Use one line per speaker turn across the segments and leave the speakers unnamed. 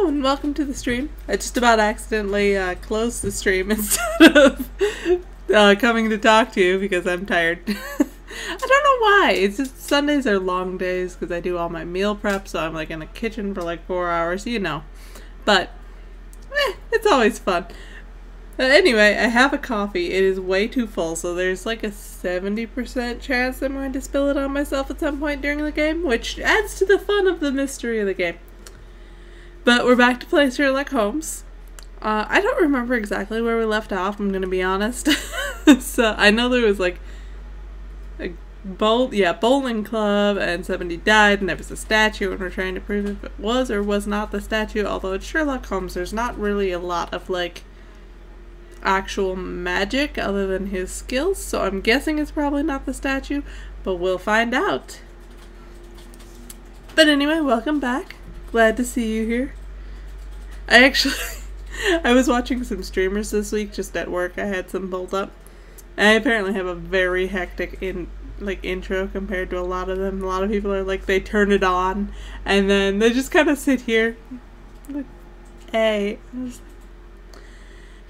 Hello and welcome to the stream. I just about accidentally closed the stream instead of coming to talk to you because I'm tired. I don't know why. It's just Sundays are long days because I do all my meal prep, so I'm like in the kitchen for like 4 hours, you know. But it's always fun. Anyway, I have a coffee. It is way too full, so there's like a 70% chance I'm going to spill it on myself at some point during the game, which adds to the fun of the mystery of the game. But we're back to play Sherlock Holmes. I don't remember exactly where we left off, I'm gonna be honest. So I know there was like a bowling club and somebody died and there was a statue and we're trying to prove if it was or was not the statue, although it's Sherlock Holmes, there's not really a lot of like actual magic other than his skills, so I'm guessing it's probably not the statue, but we'll find out. But anyway, welcome back. Glad to see you here. I was watching some streamers this week just at work. I had some pulled up. I apparently have a very hectic intro compared to a lot of them. A lot of people are like, they turn it on and then they just kind of sit here like, hey.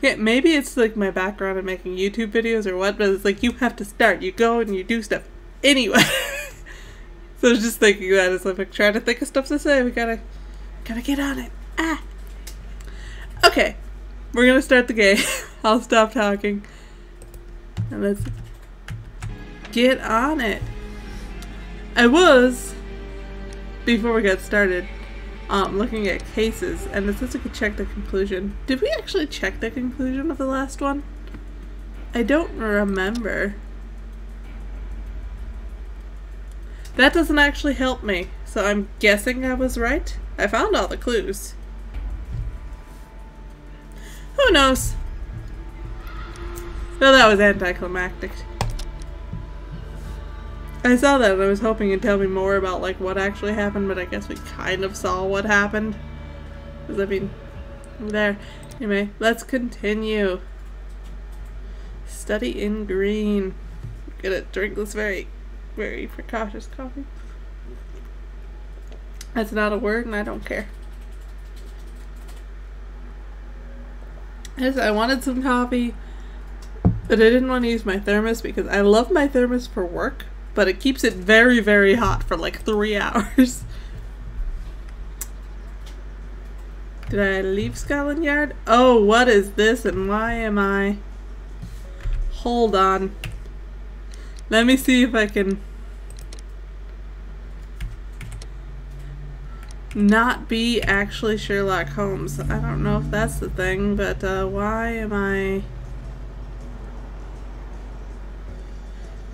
Yeah, maybe it's like my background in making YouTube videos or what, but it's like you have to start. You go and you do stuff anyway. So I was just thinking that as I'm like trying to think of stuff to say. We gotta get on it. Okay, we're gonna start the game. I'll stop talking and let's get on it. I was, before we got started, looking at cases, and it says we could check the conclusion. Did we actually check the conclusion of the last one? I don't remember. That doesn't actually help me, so I'm guessing I was right. I found all the clues. Who knows? Well, that was anticlimactic. I saw that and I was hoping you'd tell me more about like what actually happened, but I guess we kind of saw what happened. Because I mean, there. Anyway, let's continue. Study in green. I'm gonna drink this very, very precautious coffee. That's not a word and I don't care. I wanted some coffee, but I didn't want to use my thermos because I love my thermos for work, but it keeps it very, very hot for like 3 hours. Did I leave Scotland Yard? Oh, what is this and why am I... Hold on. Let me see if I can... not be actually Sherlock Holmes. I don't know if that's the thing, but why am I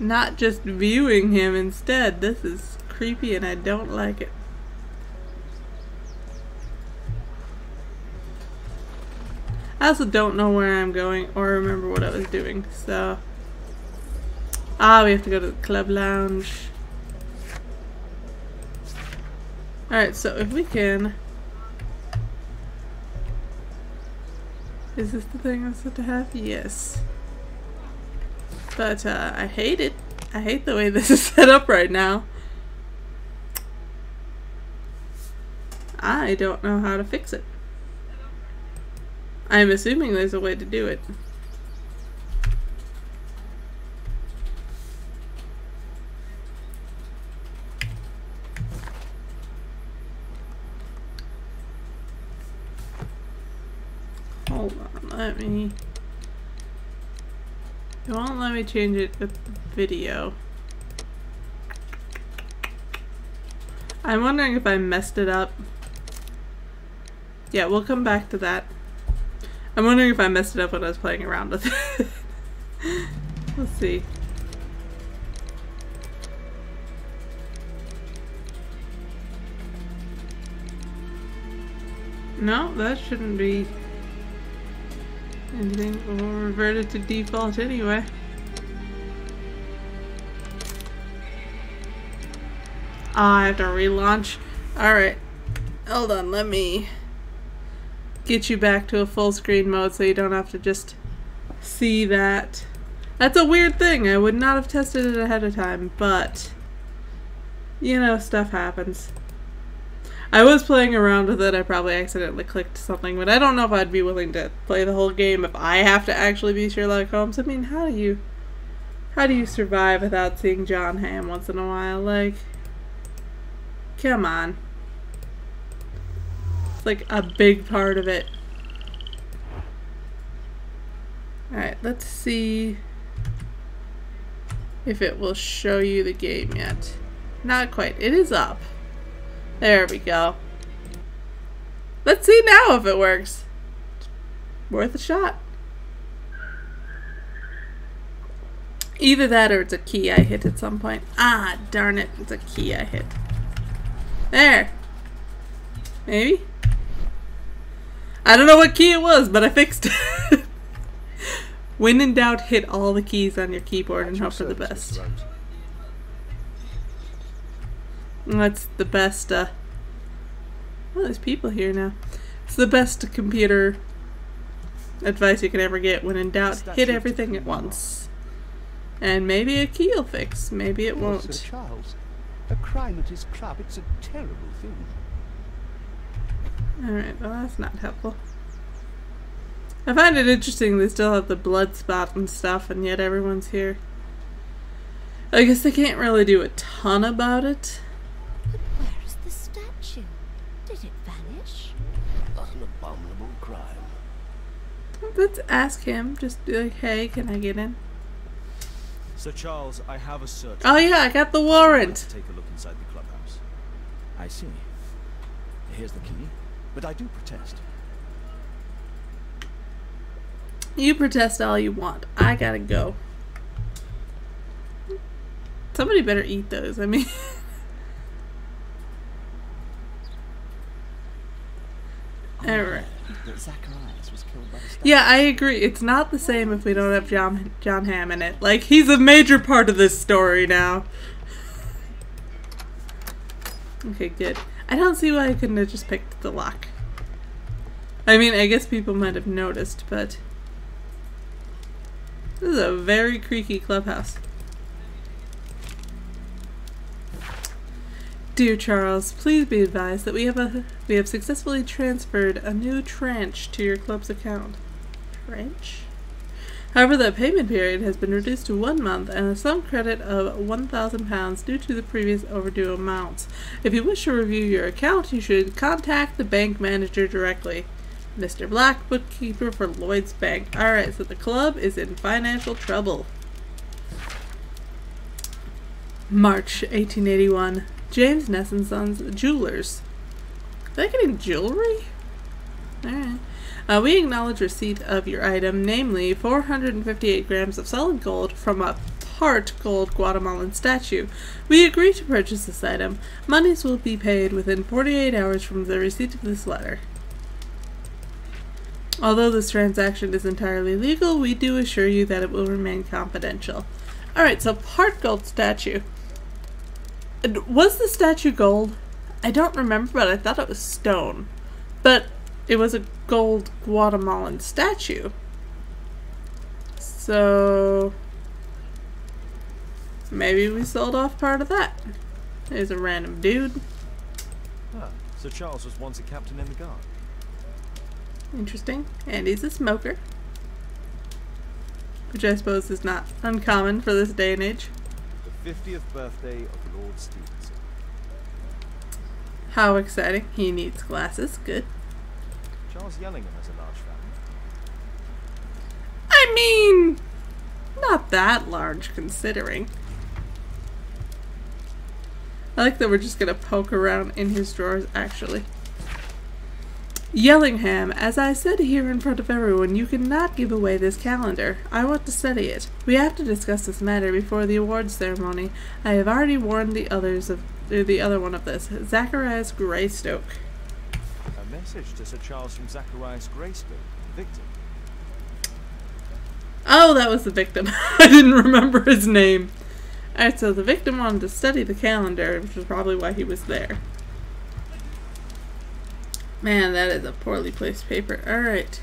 not just viewing him instead? This is creepy and I don't like it. I also don't know where I'm going or remember what I was doing, so... we have to go to the club lounge. Alright, so if we can... Is this the thing I'm supposed to have? Yes. But, I hate it. I hate the way this is set up right now. I don't know how to fix it. I'm assuming there's a way to do it. Hold on, let me... It won't let me change it with the video. I'm wondering if I messed it up. Yeah, we'll come back to that. I'm wondering if I messed it up when I was playing around with it. Let's see. No, that shouldn't be anything. We'll revert it to default anyway. I have to relaunch. Alright. Hold on, let me get you back to a full screen mode so you don't have to just see that. That's a weird thing. I would not have tested it ahead of time, but you know, stuff happens. I was playing around with it. I probably accidentally clicked something, but I don't know if I'd be willing to play the whole game if I have to actually be Sherlock Holmes. I mean, how do you survive without seeing John Hamm once in a while? Like, come on. It's like a big part of it. Alright, let's see if it will show you the game yet. Not quite. It is up. There we go. Let's see now if it works. Worth a shot. Either that or it's a key I hit at some point. Ah, darn it. It's a key I hit. There. Maybe? I don't know what key it was, but I fixed it. When in doubt, hit all the keys on your keyboard and hope for the best. That's the best, well, there's people here now. It's the best computer advice you can ever get. When in doubt, hit everything at once. And maybe a key will fix. Maybe it won't.
Sir Charles, a crime at his club, it's a terrible thing.
Alright, well that's not helpful. I find it interesting they still have the blood spot and stuff, and yet everyone's here. I guess they can't really do a ton about it.
But where is the statue? Did it vanish?
What an abominable crime.
Let's ask him. Just be like, hey, can I get in?
Sir Charles, I have a search.
Oh yeah, I got the warrant.
To take a look inside the clubhouse.
I see. Here's the key, but I do protest.
You protest all you want. I gotta go. Somebody better eat those. I mean... Alright.
That Zacharias was killed by the statue.
Yeah, I agree. It's not the same if we don't have John Hamm in it. Like, he's a major part of this story now. Okay, good. I don't see why I couldn't have just picked the lock. I mean, I guess people might have noticed, but... This is a very creaky clubhouse. Dear Charles, please be advised that we have successfully transferred a new tranche to your club's account. Tranche? However, the payment period has been reduced to 1 month and a sum credit of £1,000 due to the previous overdue amounts. If you wish to review your account, you should contact the bank manager directly. Mr. Black, bookkeeper for Lloyd's Bank. Alright, so the club is in financial trouble. March 1881. James Ness and Sons Jewelers. Are they getting jewelry? Alright. We acknowledge receipt of your item, namely 458 grams of solid gold from a part gold Guatemalan statue. We agree to purchase this item. Monies will be paid within 48 hours from the receipt of this letter. Although this transaction is entirely legal, we do assure you that it will remain confidential. Alright, so part gold statue. Was the statue gold? I don't remember, but I thought it was stone. But it was a gold Guatemalan statue. So... maybe we sold off part of that. There's a random dude.
Ah, Sir Charles was once a captain in the guard.
Interesting. And he's a smoker. Which I suppose is not uncommon for this day and age.
The 50th birthday of Lord Stevenson.
How exciting. He needs glasses. Good.
Charles Yellingham has a large family.
I mean, not that large considering. I like that we're just gonna poke around in his drawers, actually. Yellingham, as I said here in front of everyone, you cannot give away this calendar. I want to study it. We have to discuss this matter before the awards ceremony. I have already warned the other one of this, Zacharias Greystoke.
A message to Sir Charles from Zacharias Greystoke, the victim.
Oh, that was the victim. I didn't remember his name. Alright, so the victim wanted to study the calendar, which is probably why he was there. Man, that is a poorly placed paper. Alright.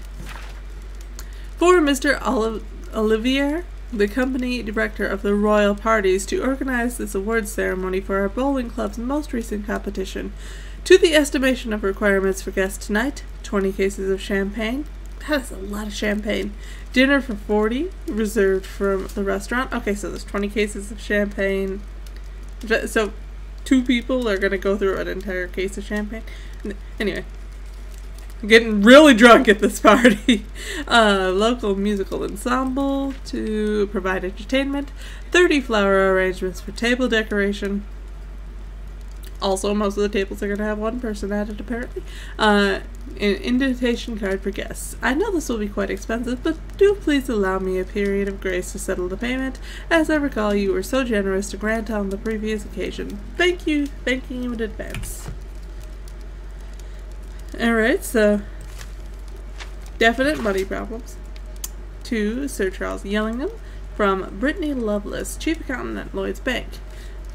For Mr. Olivier, the company director of the royal parties, to organize this awards ceremony for our bowling club's most recent competition. To the estimation of requirements for guests tonight, 20 cases of champagne. That is a lot of champagne. Dinner for 40, reserved from the restaurant. Okay, so there's 20 cases of champagne. So 2 people are going to go through an entire case of champagne. Anyway. Getting really drunk at this party. Local musical ensemble to provide entertainment. 30 flower arrangements for table decoration. Also, most of the tables are going to have 1 person at it, apparently. An invitation card for guests. I know this will be quite expensive, but do please allow me a period of grace to settle the payment. As I recall, you were so generous to grant on the previous occasion. Thank you. Thanking you in advance. Alright, so definite money problems. To Sir Charles Yellingham from Brittany Lovelace, Chief Accountant at Lloyd's Bank.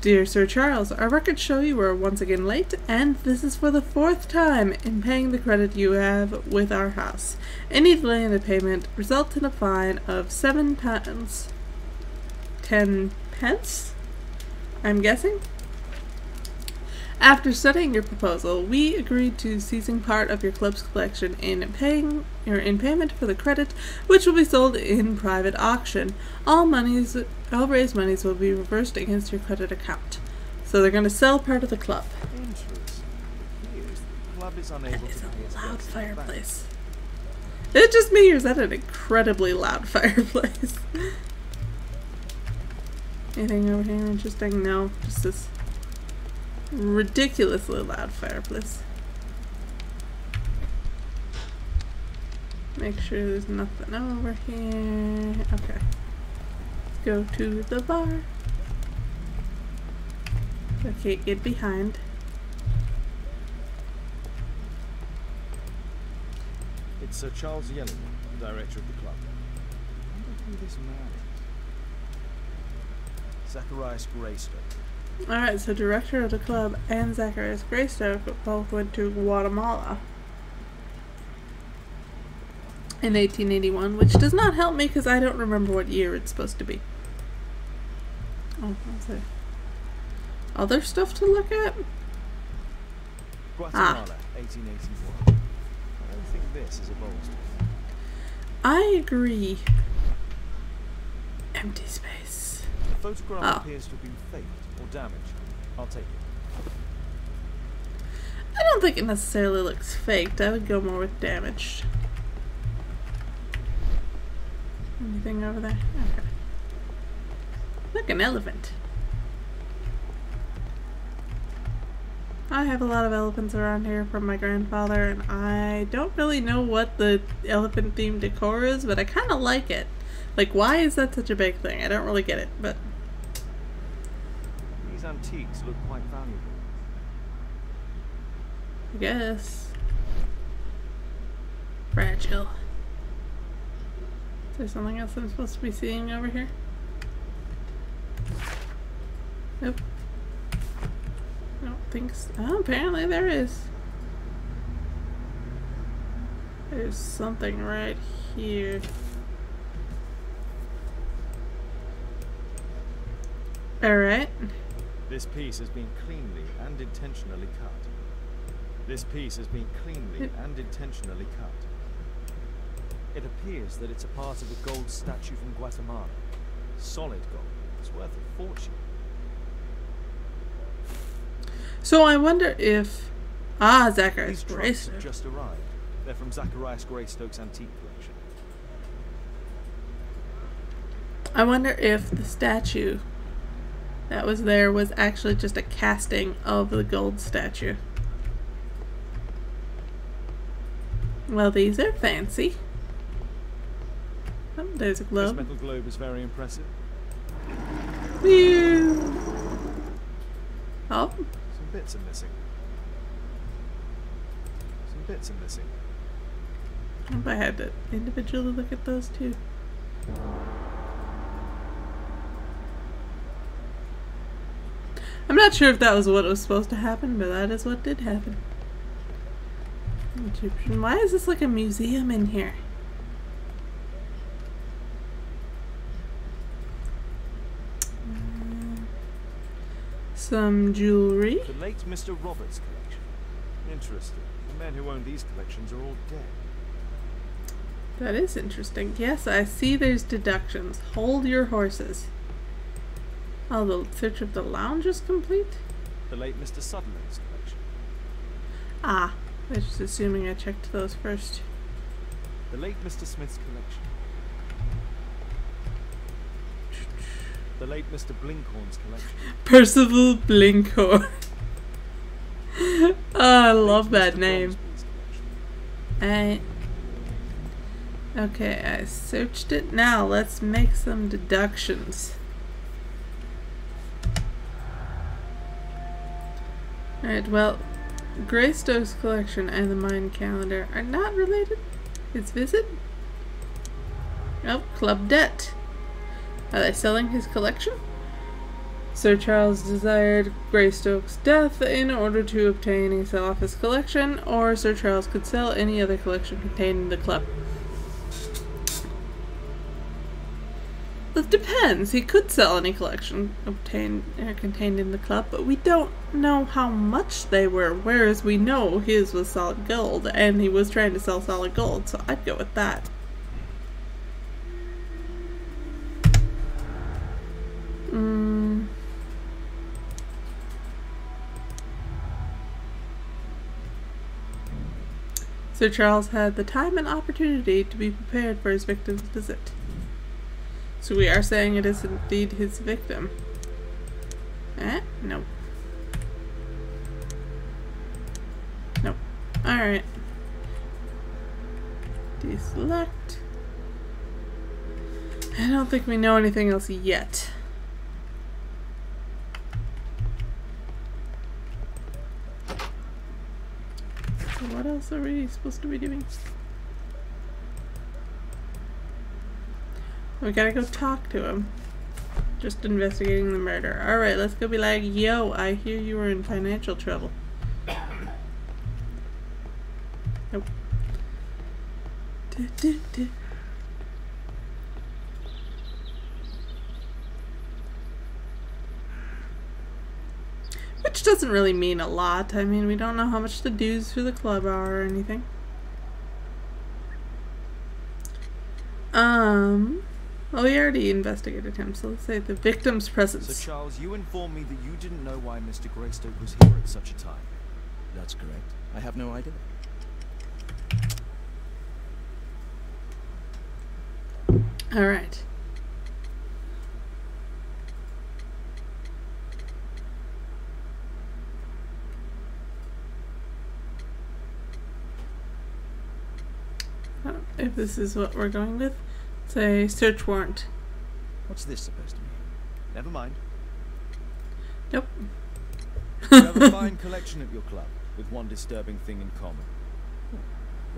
Dear Sir Charles, our records show you were once again late, and this is for the 4th time in paying the credit you have with our house. Any delay in the payment results in a fine of £7 10 pence, I'm guessing? After studying your proposal, we agreed to ceasing part of your club's collection in payment for the credit, which will be sold in private auction. All raised monies will be reversed against your credit account. So they're going to sell part of the club.
Interesting. Here's the club is unable
That is
to pay its
a loud
debts
fireplace. Is it just me, or is that an incredibly loud fireplace? Anything over here interesting? No, just this ridiculously loud fireplace. Make sure there's nothing over here. Okay. Let's go to the bar. I can't get behind.
It's Sir Charles Yellingham, the director of the club. I wonder who this man is. Zacharias Greystoke.
Alright, so director of the club and Zacharias Greystoke both went to Guatemala in 1881, which does not help me because I don't remember what year it's supposed to be. Oh, what's there? Other stuff to look at?
Guatemala, 1881. I don't think this is a bolster.
I agree. Empty space.
The photograph appears to have been faked or damaged. I'll take it.
I don't think it necessarily looks faked. I would go more with damaged. Anything over there? Okay. Look, an elephant. I have a lot of elephants around here from my grandfather, and I don't really know what the elephant themed decor is, but I kind of like it. Like, why is that such a big thing? I don't really get it, but
These antiques look quite valuable.
I guess. Fragile. Is there something else I'm supposed to be seeing over here? Nope. I don't think so. Oh, apparently there is. There's something right here. Alright.
This piece has been cleanly and intentionally cut. This piece has been cleanly and intentionally cut. It appears that it's a part of a gold statue from Guatemala. Solid gold. It's worth a fortune.
So I wonder if... Ah, Zacharias
These trunks
Greystoke.
have just arrived. They're from Zacharias Greystoke's antique collection.
I wonder if the statue that was there was actually just a casting of the gold statue. Well, these are fancy. Oh, there's a
This
globe.
metal globe is very impressive.
Phew. Oh,
Some bits are missing. Some bits are missing.
I hope I had to individually look at those too. I'm not sure if that was what was supposed to happen, but that is what did happen. Egyptian. Why is this like a museum in here? Some jewelry.
The late Mr. Roberts' collection. Interesting. The men who own these collections are all dead.
That is interesting. Yes, I see there's deductions. Hold your horses. Oh, the search of the lounge is complete?
The late Mr. Sutherland's collection.
Ah, I was just assuming I checked those first.
The late Mr. Smith's collection. The late Mr. Blinkhorn's collection.
Percival Blinkhorn. Oh, I love that name. Okay, I searched it. Now let's make some deductions. Alright, well, Greystoke's collection and the mine calendar are not related. His visit? Oh, club debt. Are they selling his collection? Sir Charles desired Greystoke's death in order to obtain a sell off his collection, or Sir Charles could sell any other collection contained in the club. It depends. He could sell any collection obtained or contained in the club, but we don't know how much they were, whereas we know his was solid gold, and he was trying to sell solid gold, so I'd go with that. Sir Charles had the time and opportunity to be prepared for his victim's visit. So we are saying it is indeed his victim. Nope. Nope. Alright. Deselect. I don't think we know anything else yet. So what else are we supposed to be doing? We gotta go talk to him. Just investigating the murder. Alright, let's go be like, yo, I hear you were in financial trouble. Nope. Which doesn't really mean a lot. I mean, we don't know how much the dues for the club are or anything. Well, we already investigated him, so let's say the victim's presence.
Sir Charles, you informed me that you didn't know why Mr. Greystoke was here at such a time.
That's correct. I have no idea.
Alright. If this is what we're going with, say search warrant.
What's this supposed to mean?
Never mind.
Nope.
You have a fine collection at your club, with one disturbing thing in common.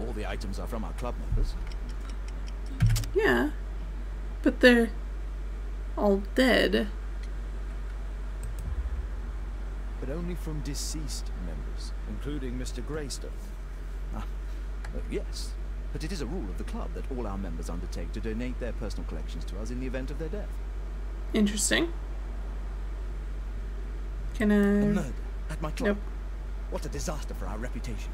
All the items are from our club members.
Yeah, but they're all dead.
But only from deceased members, including Mr. Greystoke.
Yes, but it is a rule of the club that all our members undertake to donate their personal collections to us in the event of their death.
Interesting. Can I...
A murder at my club?
Nope.
What a disaster for our reputation.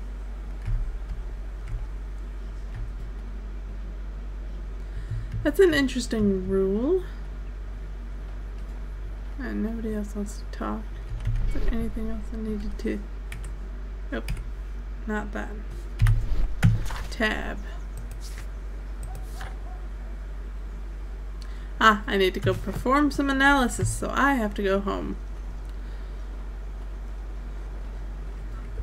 That's an interesting rule. And nobody else wants to talk. Is there anything else I needed to... Nope. Not that. Tab. Ah, I need to go perform some analysis, so I have to go home.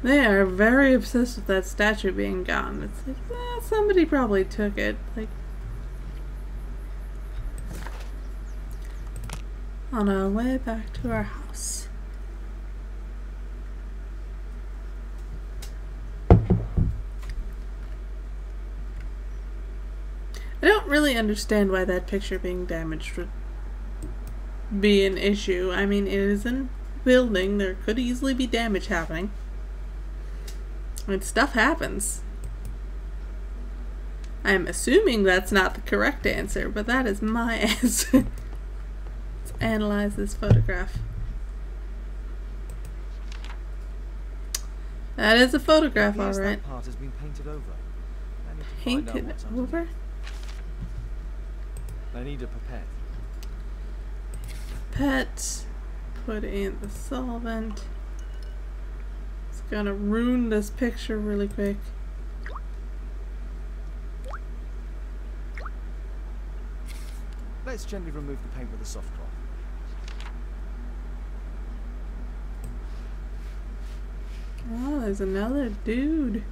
They are very obsessed with that statue being gone. It's like, somebody probably took it. Like, on our way back to our house. I don't really understand why that picture being damaged would be an issue. I mean, it is in a building. There could easily be damage happening. I mean, stuff happens. I'm assuming that's not the correct answer, but that is my answer. Let's analyze this photograph. That is a photograph,
Yes,
alright.
that part has been painted over. I need to find out
Painted
what's
over?
underneath. I need a pipette.
Pet. Put in the solvent. It's gonna ruin this picture really quick.
Let's gently remove the paint with a soft cloth.
Oh, there's another dude.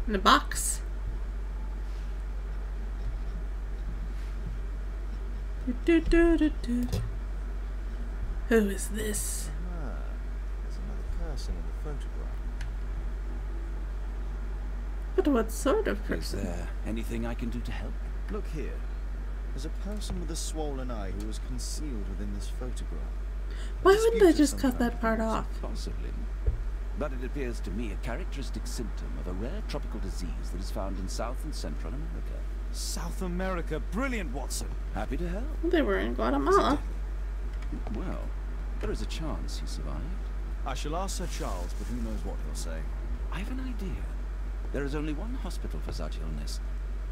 In a box. Do, do, do, do, do. Who is this?
Ah, there's another person in the photograph.
But what sort of
Is
person?
there anything I can do to help?
Look here. There's a person with a swollen eye who was concealed within this photograph.
Why wouldn't they
Disputed
just
some
cut
kind
that
of
part
cause.
off?
Possibly. But it appears to me a characteristic symptom of a rare tropical disease that is found in South and Central America.
South America. Brilliant, Watson.
Happy to help.
They were in Guatemala.
Well, there is a chance he survived.
I shall ask Sir Charles, but who knows what he'll say.
I have an idea. There is only one hospital for such illness.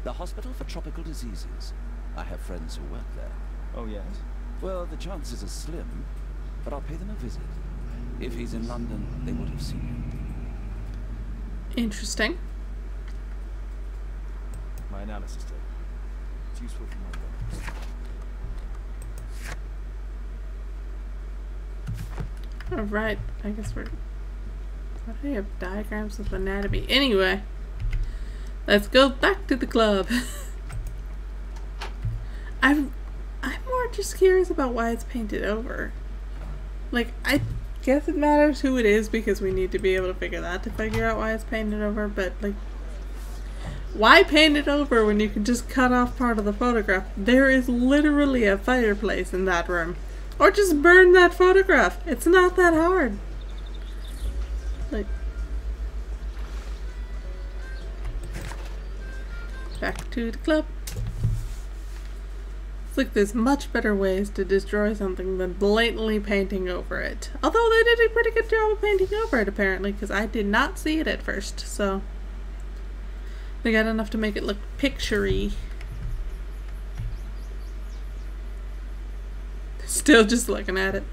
The Hospital for Tropical Diseases. I have friends who work there.
Oh, yes?
Well, the chances are slim, but I'll pay them a visit. If he's in London, they would have seen him.
Interesting.
My analysis tape. It's useful for my work.
Alright, I guess we're... Why do they have diagrams of anatomy? Anyway, let's go back to the club. I'm more just curious about why it's painted over. Like, I guess it matters who it is because we need to be able to figure that to figure out why it's painted over, but like, why paint it over when you can just cut off part of the photograph? There is literally a fireplace in that room. Or just burn that photograph. It's not that hard. Like, back to the club. It's like there's much better ways to destroy something than blatantly painting over it. Although they did a pretty good job of painting over it apparently, because I did not see it at first, so they got enough to make it look picture-y. Still just looking at it.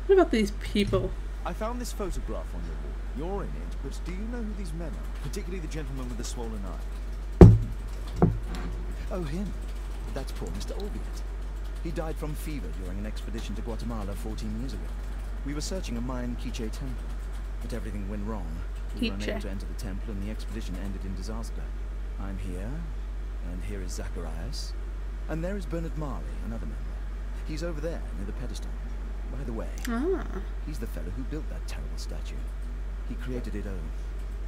What about these people?
I found this photograph on your wall. You're in it, but do you know who these men are? Particularly the gentleman with the swollen eye.
Oh, him. That's poor Mr. Albiot. He died from fever during an expedition to Guatemala 14 years ago. We were searching a Mayan Quiche temple, but everything went wrong. We were unable to enter the temple and the expedition ended in disaster. I'm here, and here is Zacharias, and there is Bernard Marley, another member. He's over there, near the pedestal. By the way, he's the fellow who built that terrible statue. He created it,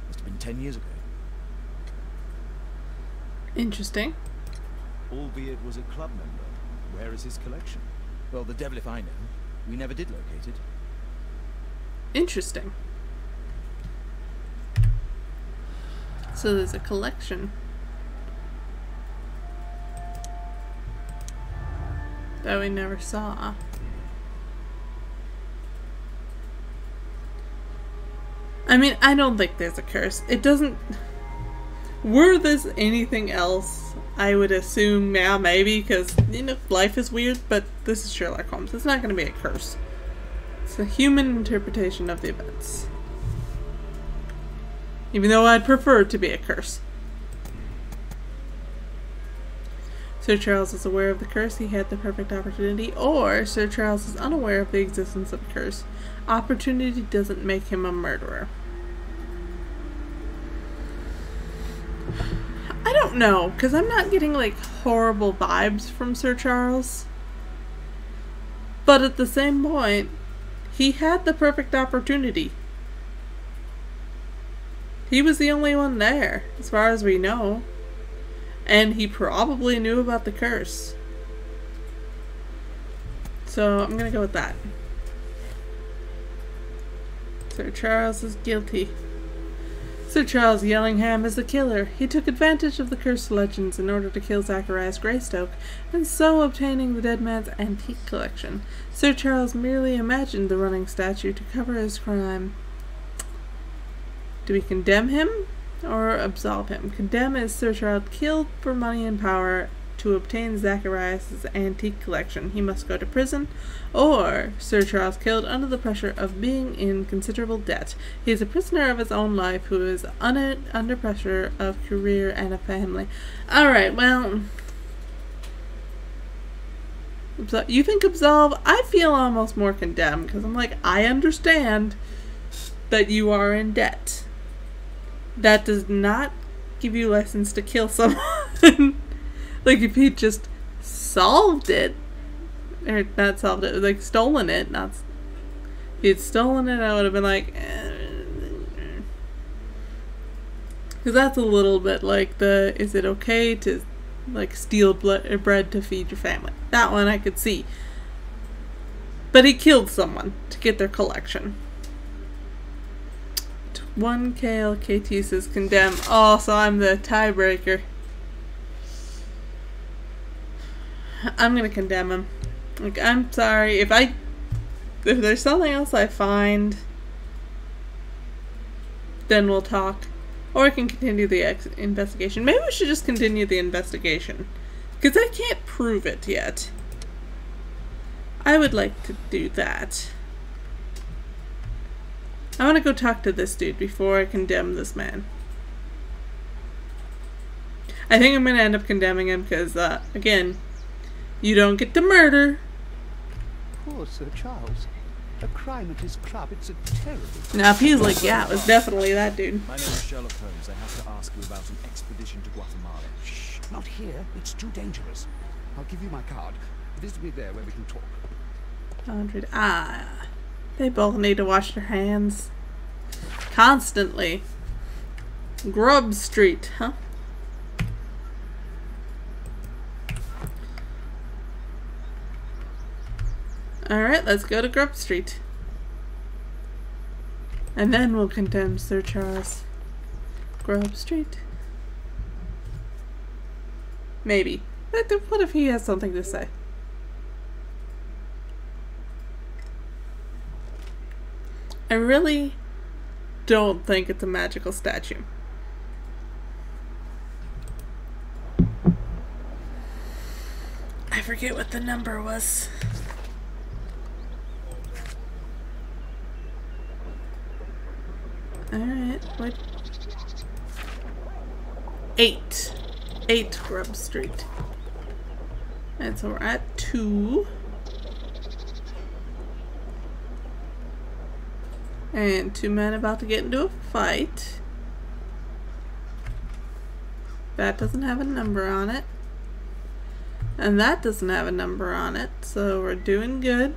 must have been 10 years ago.
Interesting.
Albeit was a club member. Where is his collection?
Well, the devil if I know. We never did locate it.
Interesting. So there's a collection that we never saw. I mean, I don't think there's a curse. It doesn't... Were this anything else, I would assume, yeah, maybe, because, you know, life is weird, but this is Sherlock Holmes. It's not going to be a curse. It's a human interpretation of the events. Even though I'd prefer it to be a curse. Sir Charles is aware of the curse, he had the perfect opportunity, or Sir Charles is unaware of the existence of a curse. Opportunity doesn't make him a murderer. I don't know, because I'm not getting like horrible vibes from Sir Charles. But at the same point, he had the perfect opportunity. He was the only one there, as far as we know. And he probably knew about the curse. So I'm gonna go with that. Sir Charles is guilty. Sir Charles Yellingham is the killer. He took advantage of the cursed legends in order to kill Zacharias Greystoke, and so obtaining the dead man's antique collection. Sir Charles merely imagined the running statue to cover his crime. Do we condemn him or absolve him? Condemn is Sir Charles killed for money and power to obtain Zacharias' antique collection. He must go to prison. Or Sir Charles killed under the pressure of being in considerable debt. He is a prisoner of his own life who is under pressure of career and a family. Alright, well... You think absolve? I feel almost more condemned, because I'm like, I understand that you are in debt. That does not give you license to kill someone. Like, if he just solved it, or not solved it, like stolen it, not... If he'd stolen it, I would have been like... Because that's a little bit like the, is it okay to, like, steal bread to feed your family? That one I could see. But he killed someone to get their collection. 1 KT says condemn. Oh, so I'm the tiebreaker. I'm gonna condemn him. Like, I'm sorry if there's something else I find, then we'll talk, or I can continue the investigation. Maybe we should just continue the investigation, because I can't prove it yet. I would like to do that. I want to go talk to this dude before I condemn this man. I think I'm gonna end up condemning him because, again, you don't get to murder.
Poor Sir Charles. A crime at his club, it's a terrible...
Now if he's like, yeah, it was definitely that dude.
My name is Sherlock Holmes. I have to ask you about an expedition to Guatemala.
Shh, not here. It's too dangerous. I'll give you my card. It is to be there where we can talk.
100. Ah. They both need to wash their hands. Constantly. Grub Street, huh? Alright, let's go to Grub Street. And then we'll condemn Sir Charles. Grub Street. Maybe. What if he has something to say? I really don't think it's a magical statue. I forget what the number was. Alright, what? 8 Grub Street. And so we're at 2. And 2 men about to get into a fight. That doesn't have a number on it. And that doesn't have a number on it. So we're doing good.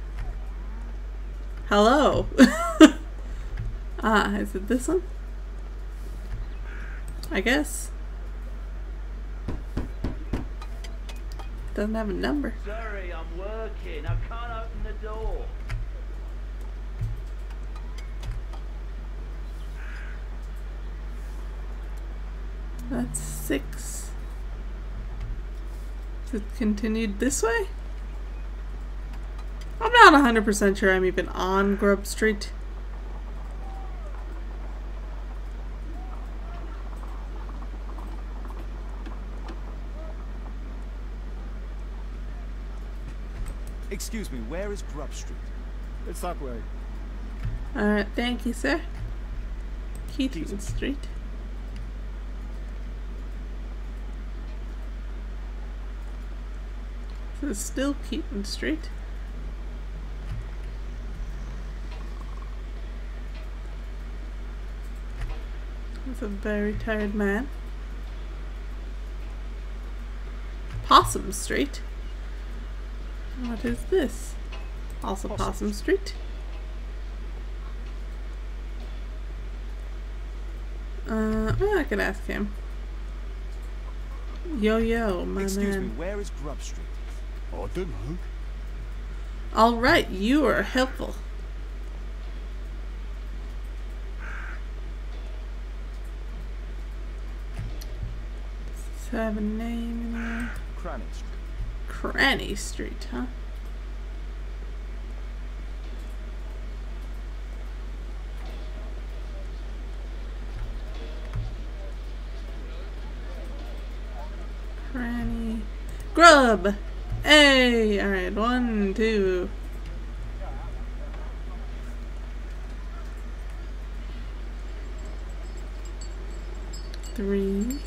Hello. Ah, is it this one? I guess. Doesn't have a number.
Sorry, I'm working. I can't open the door.
That's 6. Is it continued this way? I'm not 100% sure I'm even on Grub Street.
Excuse me, where is Grub Street?
It's that way.
Alright, thank you, sir. Keaton Street. This is still Keaton Street. That's a very tired man. Possum Street. What is this? Also Possum Street. I can ask him. Yo, my
Excuse
man.
me, where is Grub Street?
I don't know.
Alright, you are helpful. have a name in there?
Cranny Street.
Cranny Street, huh? Cranny. Grub! Hey! Alright, 1, 2. Three,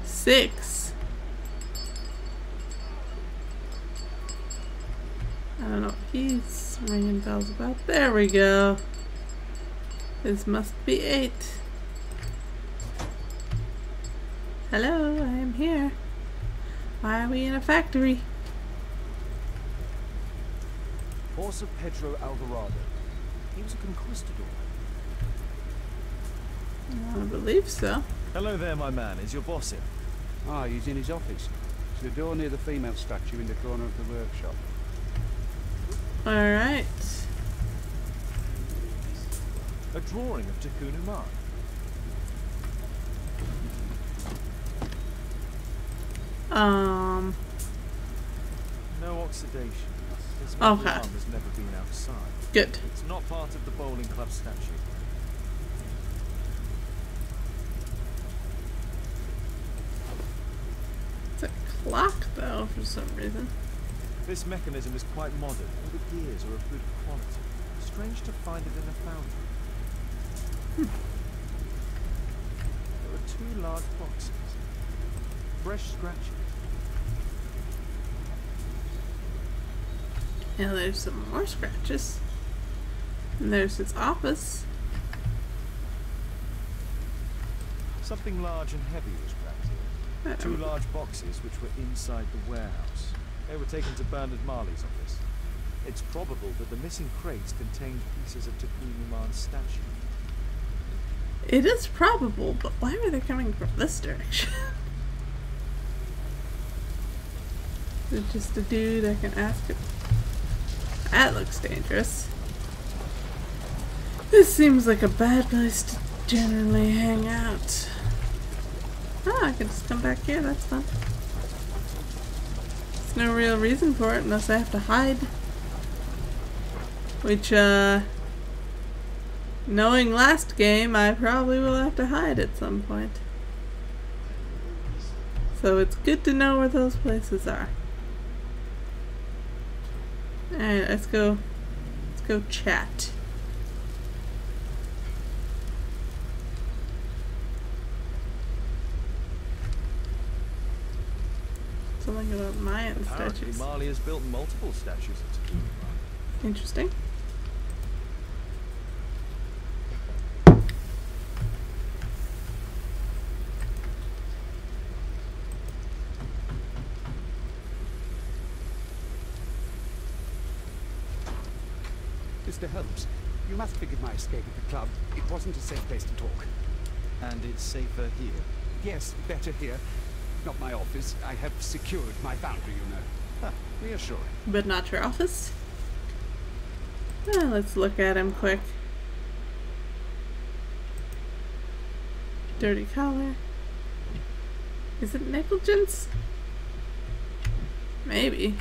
6. I don't know what he's ringing bells about. There we go. This must be 8. Hello, I am here. Why are we in a factory?
Horse of Pedro Alvarado. He was a conquistador.
I believe so.
Hello there, my man. Is your boss in?
Ah, he's in his office. It's the door near the female statue in the corner of the workshop.
Alright.
A drawing of Takunuma. No oxidation. This metal
Okay.
arm has never been outside.
Good.
It's not part of the bowling club statue.
It's a clock, though, for some reason.
This mechanism is quite modern, and the gears are of good quality. Strange to find it in a foundry. There are 2 large boxes. Fresh scratches.
Yeah, there's some more scratches. And there's his office.
Something large and heavy was grabbed here. 2 large boxes which were inside the warehouse. They were taken to Bernard Marley's office. It's probable that the missing crates contained pieces of Takunuma's statue.
It is probable, but why were they coming from this direction? Is it just a dude I can ask it? That looks dangerous. This seems like a bad place to generally hang out. Oh, I can just come back here, that's fun. There's no real reason for it unless I have to hide. Which, knowing last game, I probably will have to hide at some point. So it's good to know where those places are. Alright, let's go chat. Something about Mayan
Apparently,
statues.
Marley has built multiple statues of Takunuma.
Interesting.
Mr. Holmes, you must forgive my escape at the club. It wasn't a safe place to talk.
And it's safer here.
Yes, better here. Not my office. I have secured my foundry, you know.
Huh, reassuring.
But not your office? Well, let's look at him quick. Dirty collar. Is it negligence? Maybe.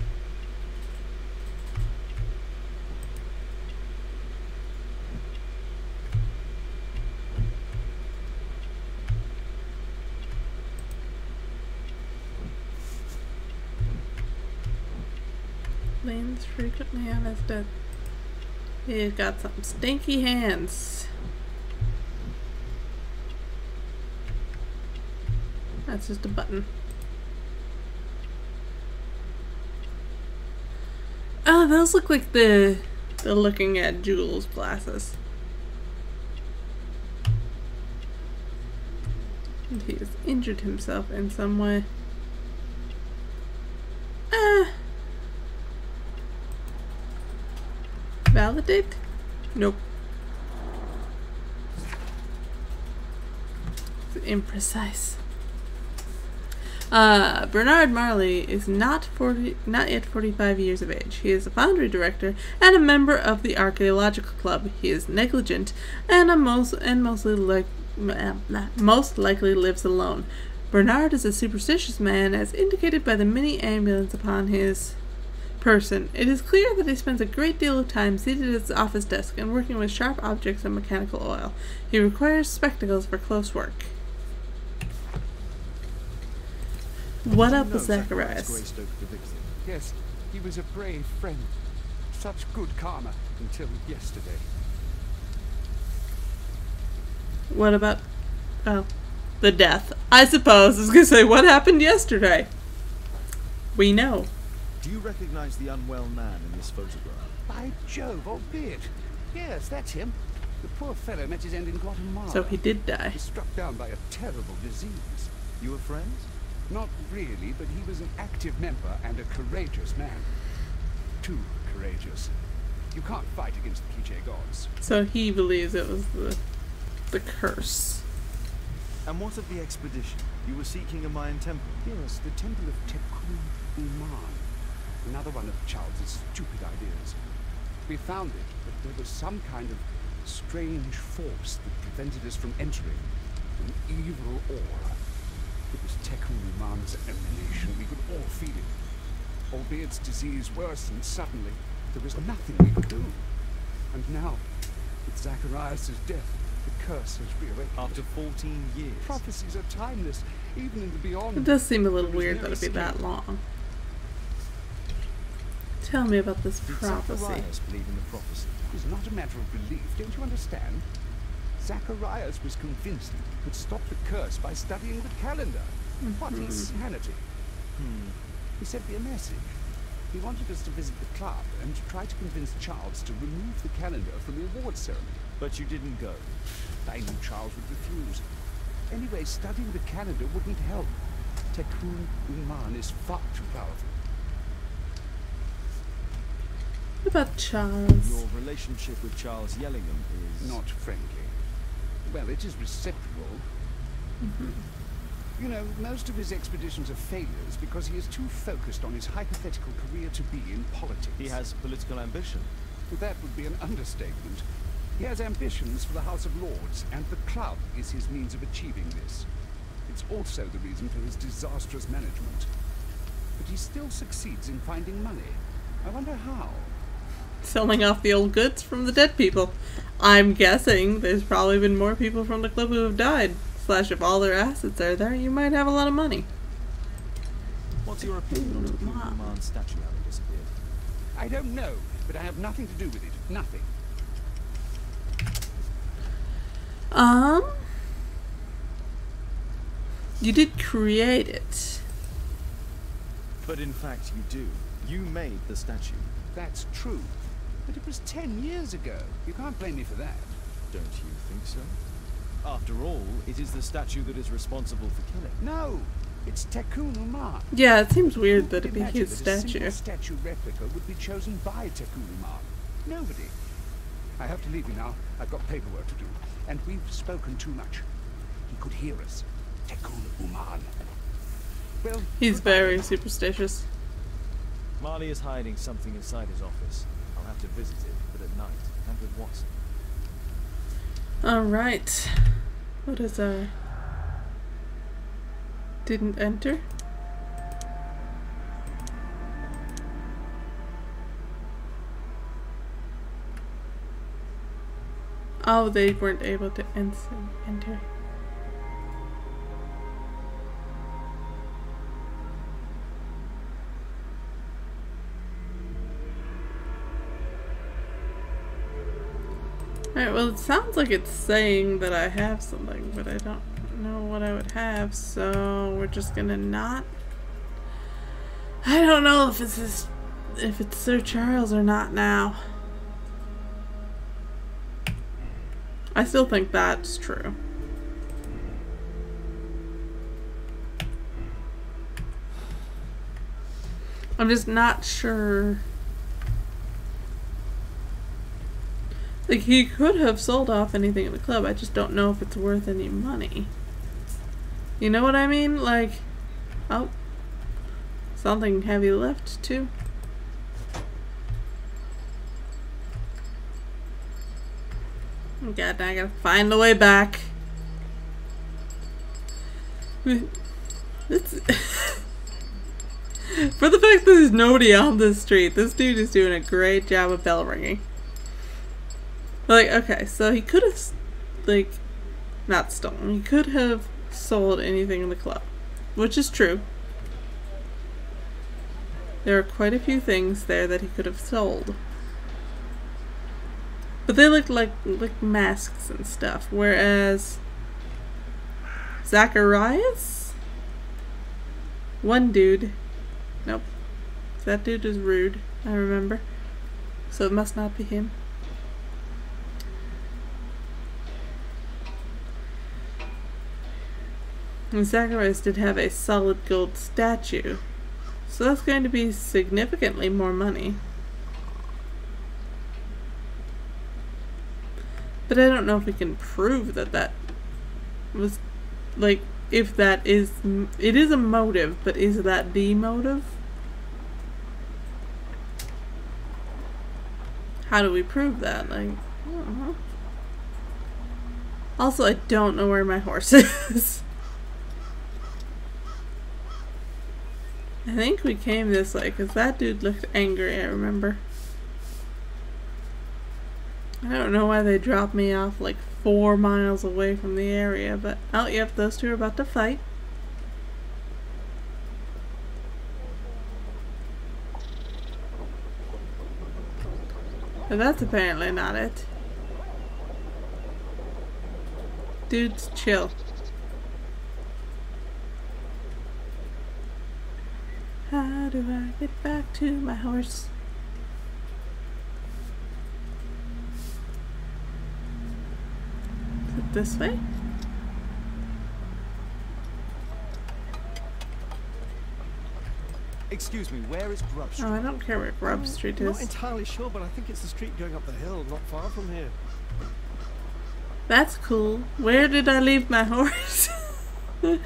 Leans frequently on his death. He's got some stinky hands. That's just a button. Oh, those look like the looking at Jules glasses. And he has injured himself in some way. Validate? Nope. It's imprecise. Bernard Marley is not yet 45 years of age. He is a foundry director and a member of the Archaeological Club. He is negligent and most likely lives alone. Bernard is a superstitious man, as indicated by the mini ambulance upon his person. It is clear that he spends a great deal of time seated at his office desk and working with sharp objects and mechanical oil. He requires spectacles for close work. What up with Zacharias?
Yes, he was a brave friend. Such good karma until yesterday.
What about... oh, the death. I suppose I was going to say, what happened yesterday? We know.
Do you recognize the unwell man in this photograph?
By Jove, old beard. Yes, that's him. The poor fellow met his end in Guatemala.
So he did die.
He was struck down by a terrible disease.
You were friends?
Not really, but he was an active member and a courageous man. Too courageous. You can't fight against the Quiche gods.
So he believes it was the curse.
And what of the expedition? You were seeking a Mayan temple?
Yes, the temple of Takunuma. Another one of Charles's stupid ideas. We found it, but there was some kind of strange force that prevented us from entering. An evil aura. It was Takunuma's emanation. We could all feel it. Albeit its disease worsened suddenly, there was nothing we could do. And now, with Zacharias' death, the curse has reawakened.
After 14 years.
Prophecies are timeless, even in the beyond.
It does seem a little
There was
weird
no
that it'd be that
escape.
long. Tell me about this
Did
prophecy.
Zacharias believe in the prophecy?
It was not a matter of belief, don't you understand? Zacharias was convinced he could stop the curse by studying the calendar. What insanity. He sent me a message. He wanted us to visit the club and try to convince Charles to remove the calendar from the awards ceremony.
But you didn't go.
I knew Charles would refuse. Anyway, studying the calendar wouldn't help. Takunuma is far too powerful.
What about Charles?
Your relationship with Charles Yellingham is...
Not friendly. Well, it is reciprocal. You know, most of his expeditions are failures because he is too focused on his hypothetical career to be in politics.
He has political ambition.
That would be an understatement. He has ambitions for the House of Lords, and the club is his means of achieving this. It's also the reason for his disastrous management. But he still succeeds in finding money. I wonder how.
Selling off the old goods from the dead people. I'm guessing there's probably been more people from the club who have died. Slash, if all their assets are there, you might have a lot of money.
What's your opinion on the Takunuma statue having disappeared?
I don't know, but I have nothing to do with it. Nothing.
You did create it.
But in fact you do. You made the statue.
That's true. But it was 10 years ago. You can't blame me for that.
Don't you think so? After all, it is the statue that is responsible for killing.
No, it's Takunuma.
Yeah, it seems weird that
Who
it'd
would
be
imagine
his
that a
statue.
single statue replica would be chosen by Takunuma? Nobody. I have to leave you now. I've got paperwork to do. And we've spoken too much. He could hear us. Takunuma. Well,
He's
goodbye
very
then.
superstitious.
Marley is hiding something inside his office. I'll have to visit it, but at night, and with Watson.
Alright. What is didn't enter? Oh, they weren't able to enter. Alright, well it sounds like it's saying that I have something, but I don't know what I would have, so we're just gonna not... I don't know if it's Sir Charles or not now. I still think that's true. I'm just not sure. Like, he could have sold off anything in the club. I just don't know if it's worth any money. You know what I mean? Like, oh, something heavy left too. God, I gotta find the way back. It's for the fact that there's nobody on this street, this dude is doing a great job of bell ringing. Like, okay, so he could have, like, not stolen. He could have sold anything in the club, which is true. There are quite a few things there that he could have sold. But they looked like masks and stuff, whereas Zacharias? One dude. Nope. That dude is rude, I remember. So it must not be him. And Zacharias did have a solid gold statue. So that's going to be significantly more money. But I don't know if we can prove that that was, like, if that is, it is a motive, but is that the motive? How do we prove that? Like, I don't know. Also, I don't know where my horse is. I think we came this way, because that dude looked angry, I remember. I don't know why they dropped me off like 4 miles away from the area, but oh yep, those two are about to fight. But that's apparently not it. Dudes, chill. How do I get back to my horse? Is it this way?
Excuse me, where is Grub Street?
Oh, I don't care where Grub Street
I'm not
is.
entirely sure, but I think it's the street going up the hill, not far from here.
That's cool. Where did I leave my horse? We're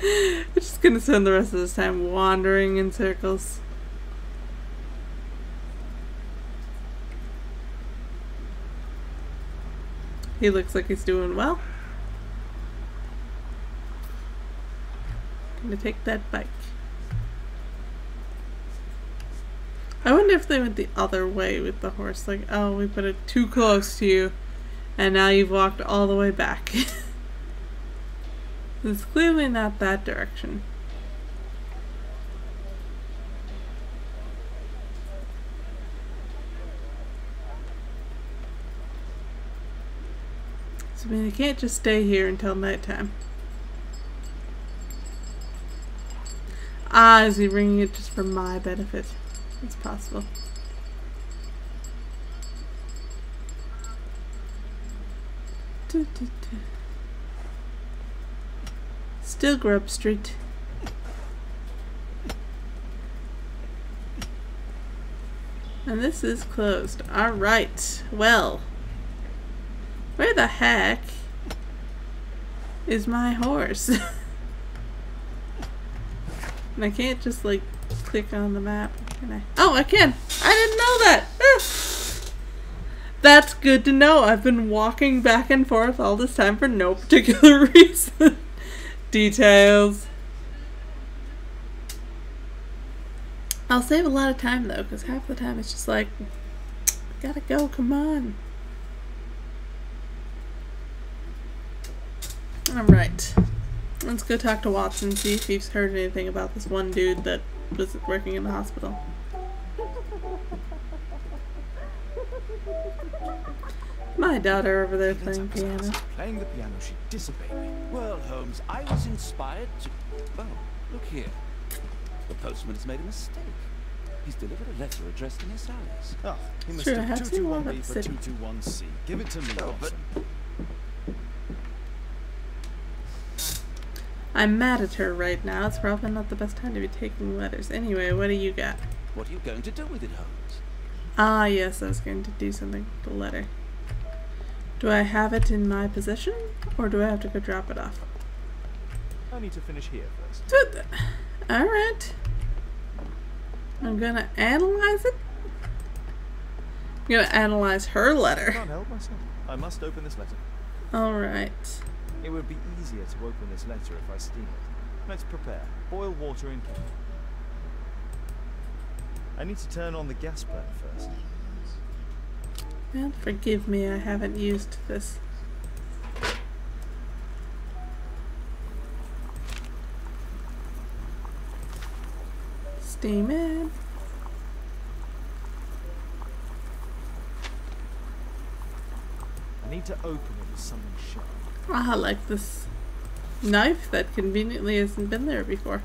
just gonna spend the rest of this time wandering in circles. He looks like he's doing well. Gonna take that bike. I wonder if they went the other way with the horse. Like, oh, we put it too close to you, and now you've walked all the way back. It's clearly not that direction. So, I mean, you can't just stay here until nighttime. Ah, is he ringing it just for my benefit? It's possible. Still Grub Street. And this is closed. Alright. Well. Where the heck is my horse? And I can't just, like, click on the map. Can I? Oh, I can! I didn't know that! Ah. That's good to know. I've been walking back and forth all this time for no particular reason. Details. I'll save a lot of time though, because half the time it's just like, gotta go, come on. Alright. Let's go talk to Watson, see if he's heard anything about this one dude that was working in the hospital. My daughter over there playing piano.
Playing the piano, she disobeyed me.
Well, Holmes, I was inspired to... Oh, look here. The postman has made a mistake. He's delivered a letter addressed to Miss Alice.
Oh, he must
Sure, I
have
have seen one
221B
that's
for
sitting.
221C. Give it to me, Watson.
I'm mad at her right now. It's probably not the best time to be taking letters. Anyway, what do you got?
What are you going to do with it, Holmes?
Ah, yes, I was going to do something with the letter. Do I have it in my possession, or do I have to go drop it off?
I need to finish here first.
Alright. I'm gonna analyze it. I'm gonna analyze her
I
letter.
can't help myself. I must open this letter.
Alright.
It would be easier to open this letter if I steal it. Let's prepare. Boil water in kettle. I need to turn on the gas burner first.
Well, forgive me, I haven't used this. Steam in.
I need to open it with something sharp.
Ah, like this knife that conveniently hasn't been there before.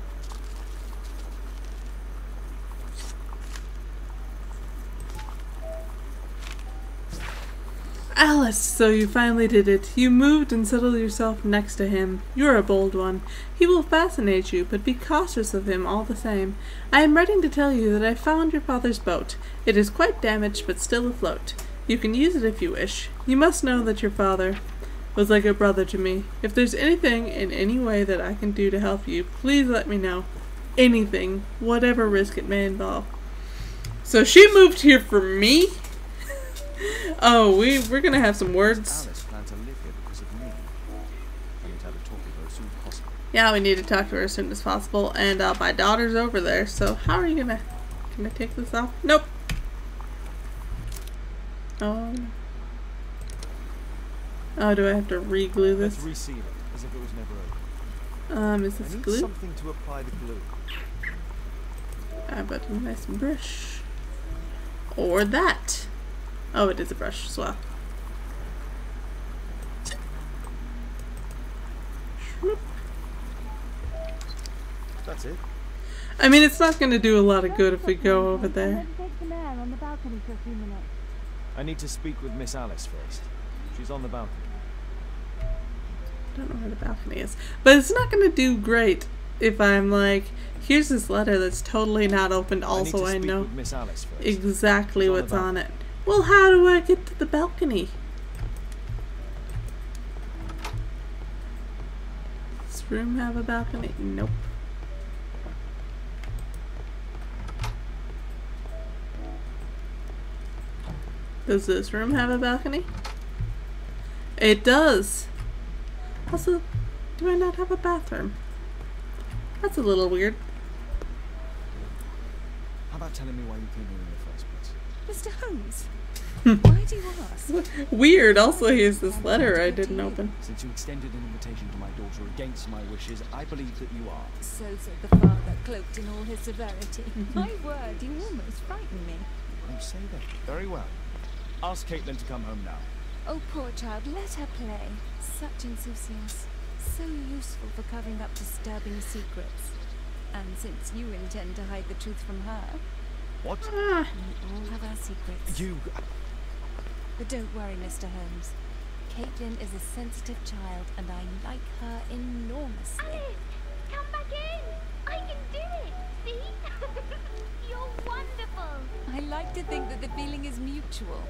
Alice, so you finally did it. You moved and settled yourself next to him. You're a bold one. He will fascinate you, but be cautious of him all the same. I am writing to tell you that I found your father's boat. It is quite damaged, but still afloat. You can use it if you wish. You must know that your father was like a brother to me. If there's anything in any way that I can do to help you, please let me know. Anything, whatever risk it may involve. So she moved here for me? Oh, we're gonna have some words.
Alice planned to live here because of me. I need to have a talk with her as soon as possible.
Yeah, we need to talk to her as soon as possible. And my daughter's over there, so how are you gonna... Can I take this off? Nope. Oh. Oh, do I have to re-glue this?
Let's reseal it as if it was never open.
Is this
I need
glue?
something to apply the glue.
How about a nice brush? Or that. Oh, it is a brush as well.
That's it.
I mean, it's not going to do a lot of good if we go over there.
I need to speak with Miss Alice first. She's on the balcony.
I don't know where the balcony is. But it's not going to do great if I'm like, here's this letter that's totally not opened. Also, I know
Miss Alice first.
exactly what's on it. Well, how do I get to the balcony? Does this room have a balcony? Nope. Does this room have a balcony? It does. Also, do I not have a bathroom? That's a little weird.
How about telling me why you came here in the first place?
Mr. Holmes, why do you ask?
Weird. Also, here's this letter I didn't open.
Since you extended an invitation to my daughter against my wishes, I believe that you are.
So said the father, cloaked in all his severity. My word, you almost frightened me.
Don't say that.
Very well. Ask Caitlin to come home now.
Oh, poor child, let her play. Such insouciance. So useful for covering up disturbing secrets. And since you intend to hide the truth from her,
What?
we all have our secrets.
You...
But don't worry, Mr. Holmes. Caitlin is a sensitive child, and I like her enormously.
Alice, come back in. I can do it. See? You're wonderful.
I like to think that the feeling is mutual.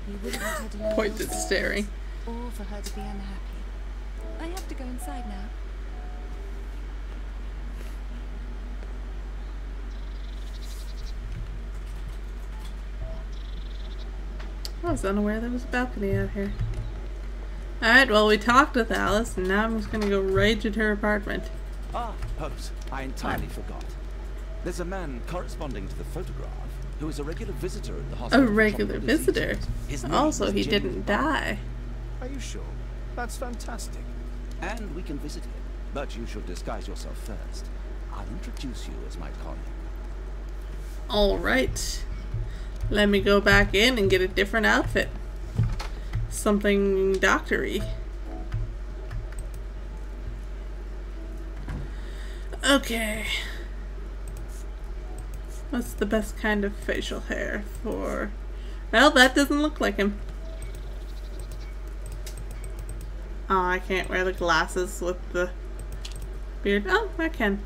We wouldn't want her to know
Pointed
your
staring.
secrets, or for her to be unhappy. I have to go inside now.
I was unaware there was a balcony out here. Alright, well, we talked with Alice, and now I'm just gonna go rage at her apartment.
Ah, Holmes, I entirely forgot. There's a man corresponding to the photograph who is a regular visitor at the
A
hospital. for
regular
tropical
visitor.
diseases. His name
Also,
is
he
Jim
didn't
Barr.
die.
Are you sure? That's fantastic.
And we can visit him, but you should disguise yourself first. I'll introduce you as my colleague.
Alright. Let me go back in and get a different outfit. Something doctory. Okay. What's the best kind of facial hair for... Well, that doesn't look like him. Oh, I can't wear the glasses with the beard. Oh, I can.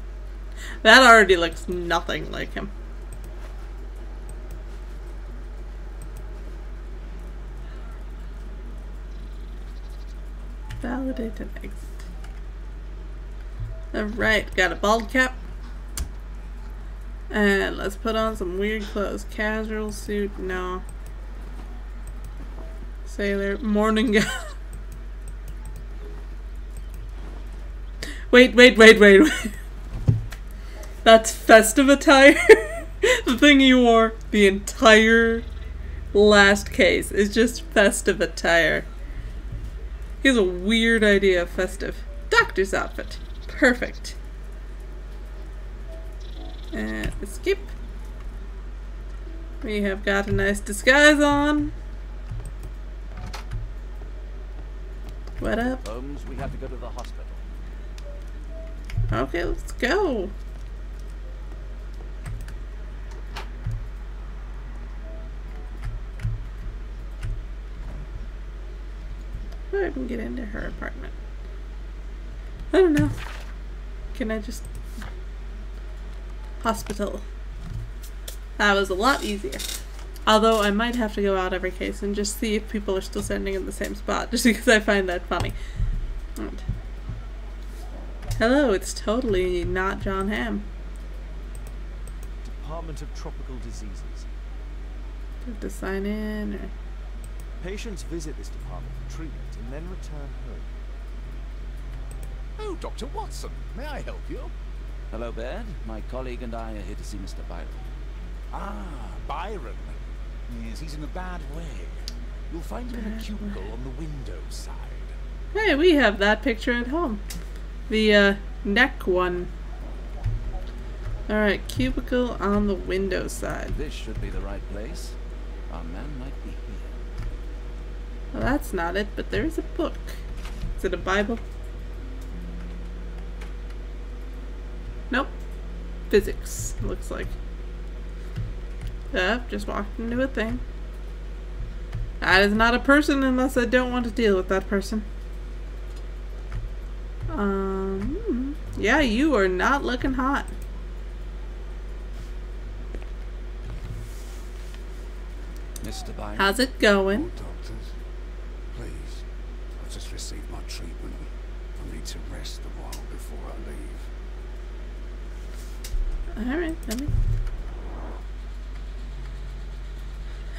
That already looks nothing like him. Validate and exit. Alright, got a bald cap. And let's put on some weird clothes. Casual suit, no. Sailor, morning gown. Wait. That's festive attire? The thing you wore the entire last case is just festive attire. He has a weird idea of festive. Doctor's outfit. Perfect. And skip. We have got a nice disguise on. What up?
Holmes, we have to go to the hospital.
Okay, let's go. I can get into her apartment. I don't know. Can I just... Hospital. That was a lot easier. Although I might have to go out every case and just see if people are still standing in the same spot, just because I find that funny. And hello, it's totally not John Hamm.
Department of Tropical Diseases.
Do I have to sign in or...
Patients visit this department for treatment and then return home.
Oh, Dr. Watson, may I help you?
Hello, Baird. My colleague and I are here to see Mr. Byron.
Ah, Byron. Yes, he's in a bad way. You'll find him in a cubicle on the window side.
Hey, we have that picture at home. The neck one. Alright, cubicle on the window side.
This should be the right place. Our man might be here.
Well, that's not it, but there's a book. Is it a Bible? Nope. Physics, looks like. Just walked into a thing. That is not a person unless I don't want to deal with that person. Yeah, you are not looking hot.
Mr. Byron.
How's it going?
Oh, doctors, please. I've just received my treatment. I need to rest a while before I leave.
Alright, let me...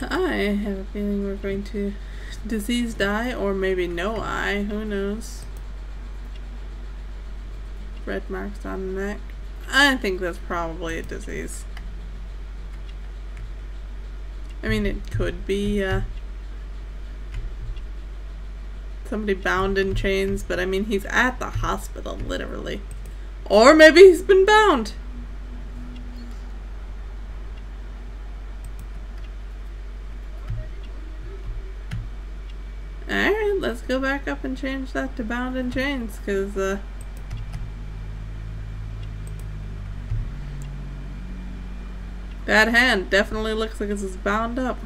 I have a feeling we're going to disease die, or maybe no eye, who knows. Red marks on the neck. I think that's probably a disease. I mean, it could be somebody bound in chains, but I mean, he's at the hospital, literally. Or maybe he's been bound. Alright, let's go back up and change that to bound in chains, because that hand definitely looks like it's bound up.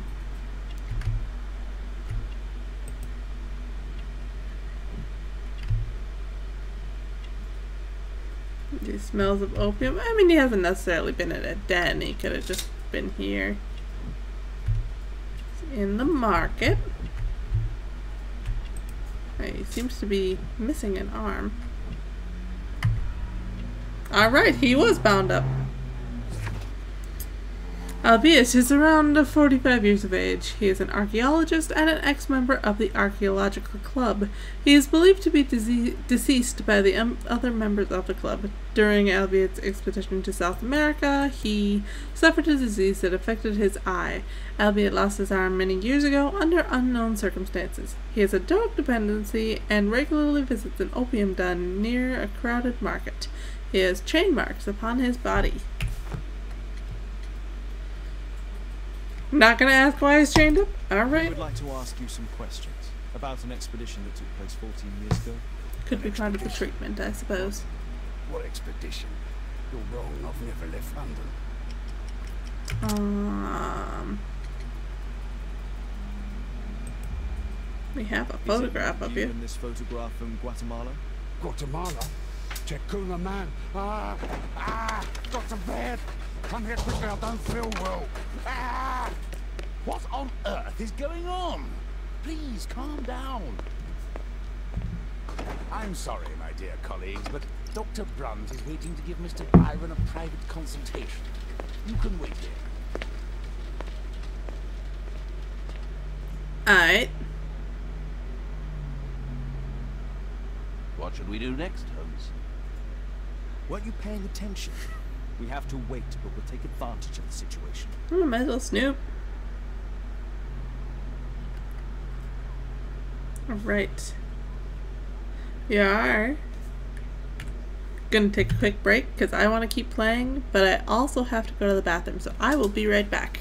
He smells of opium. I mean, he hasn't necessarily been in a den. He could have just been here. He's in the market. He seems to be missing an arm. Alright, he was bound up. Albeit he's around 45 years of age. He is an archaeologist and an ex-member of the Archaeological Club. He is believed to be deceased by the other members of the club. During Albiet's expedition to South America, he suffered a disease that affected his eye. Albiet lost his arm many years ago under unknown circumstances. He has a drug dependency and regularly visits an opium den near a crowded market. He has chain marks upon his body. Not gonna ask why he's chained up? Alright.
I would like to ask you some questions about an expedition that took place 14 years ago.
Could be part of the treatment, I suppose.
What expedition? You're wrong, I've never left London.
We have a photograph of you.
In this photograph from Guatemala?
Guatemala? Takunuma, man. Dr. Baird. Come here quickly, I don't feel well.
What on earth is going on? Please, calm down. I'm sorry, my dear colleagues, but Dr. Brunt is waiting to give Mr. Byron a private consultation. You can wait here.
Alright.
What should we do next, Holmes?
Weren't you paying attention? We have to wait, but we'll take advantage of the situation.
Oh, might as well snoop. Alright. We are gonna take a quick break because I want to keep playing, but I also have to go to the bathroom, so I will be right back.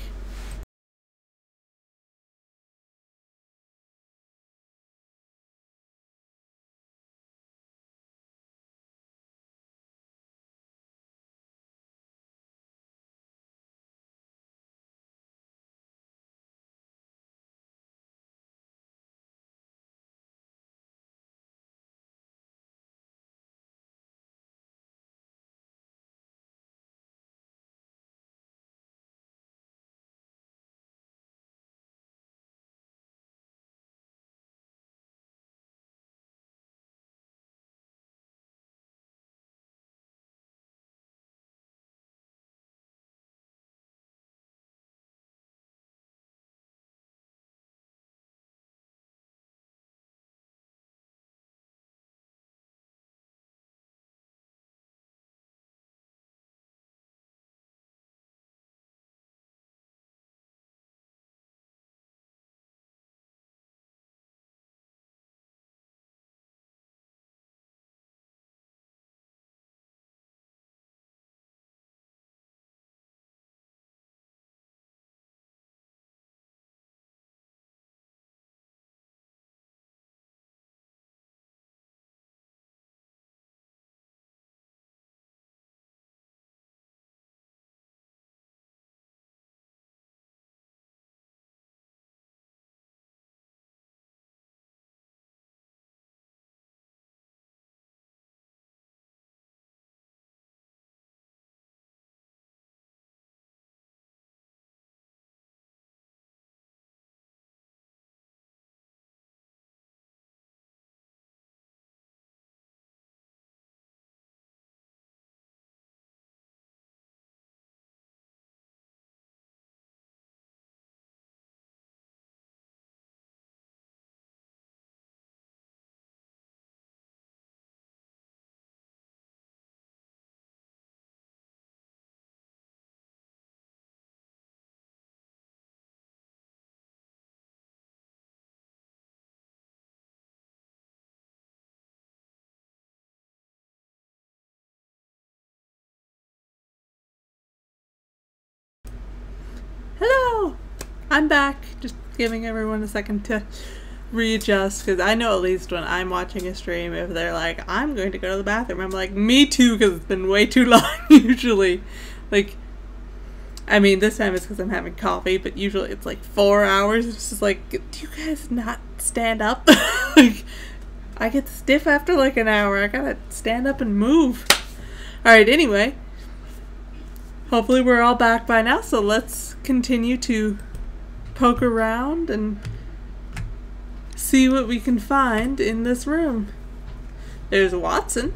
Hello! I'm back. Just giving everyone a second to readjust, because I know at least when I'm watching a stream, if they're like, I'm going to go to the bathroom, I'm like, me too, because it's been way too long usually. Like, I mean, this time it's because I'm having coffee, but usually it's like 4 hours. It's just like, do you guys not stand up? Like, I get stiff after like an hour. I gotta stand up and move. Alright, anyway. Hopefully we're all back by now, so let's continue to poke around and see what we can find in this room. There's Watson.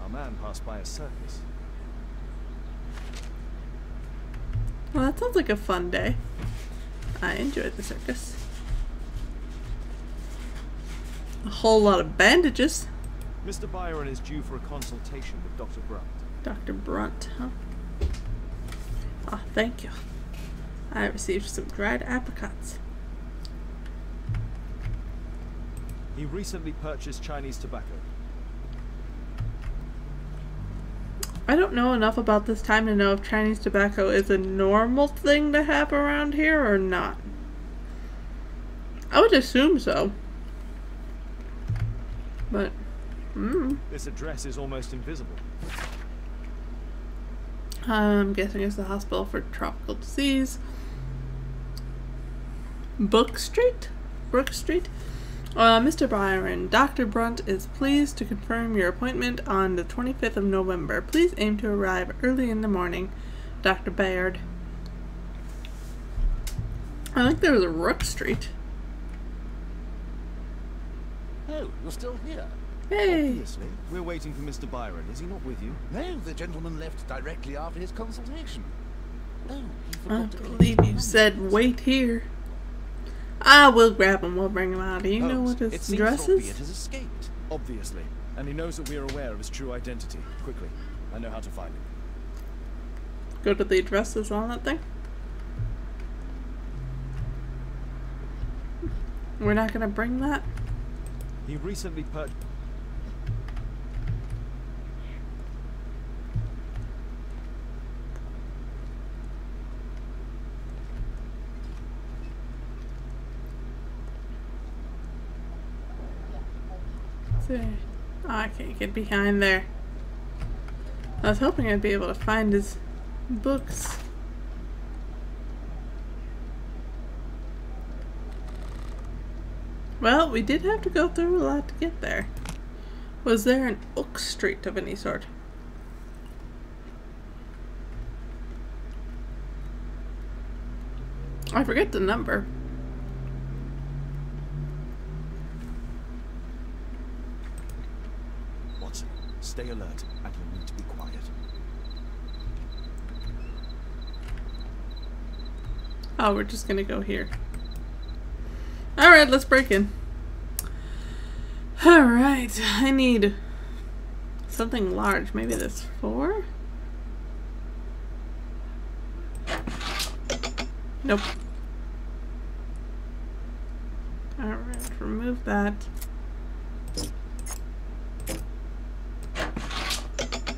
Our man passed by a circus.
Well, that sounds like a fun day. I enjoyed the circus. A whole lot of bandages.
Mr. Byron is due for a consultation with Dr. Brunt.
Dr. Brunt, huh? Ah, thank you. I received some dried apricots.
He recently purchased Chinese tobacco.
I don't know enough about this time to know if Chinese tobacco is a normal thing to have around here or not. I would assume so. But,
This address is almost invisible.
I'm guessing it's the hospital for tropical disease. Brook Street? Mr. Byron, Dr. Brunt is pleased to confirm your appointment on the 25th of November. Please aim to arrive early in the morning. Dr. Bayard. I think there was a Rook Street.
Oh, you're still here?
Hey!
Obviously. We're waiting for Mr. Byron. Is he not with you?
No, the gentleman left directly after his consultation. Oh, he
I
forgot to
don't
collect
believe
his
you
money.
said wait here. Ah, we'll grab him. We'll bring him out. Do you know
Holmes,
what
it
his
seems
dress
that Albeit
is?
has escaped.
Obviously. And he knows that we are aware of his true identity. Quickly. I know how to find him.
Go to the addresses on that thing. We're not gonna bring that?
He recently purchased...
Oh, I can't get behind there. I was hoping I'd be able to find his books. Well, we did have to go through a lot to get there. Was there an Oak Street of any sort? I forget the number.
Watson, stay alert, and you'll need to be quiet.
Oh, we're just gonna go here. Alright, let's break in. Alright, I need something large. Maybe this 4? Nope. Alright, remove that.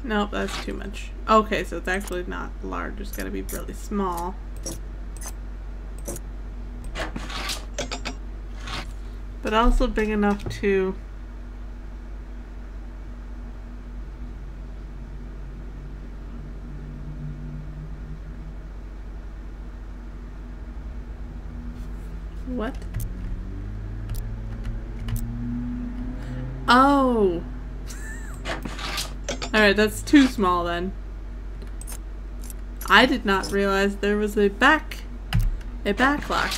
Nope, that's too much. Okay, so it's actually not large. It's gotta be really small. But also big enough to... What? Oh! Alright, that's too small then. I did not realize there was a back lock.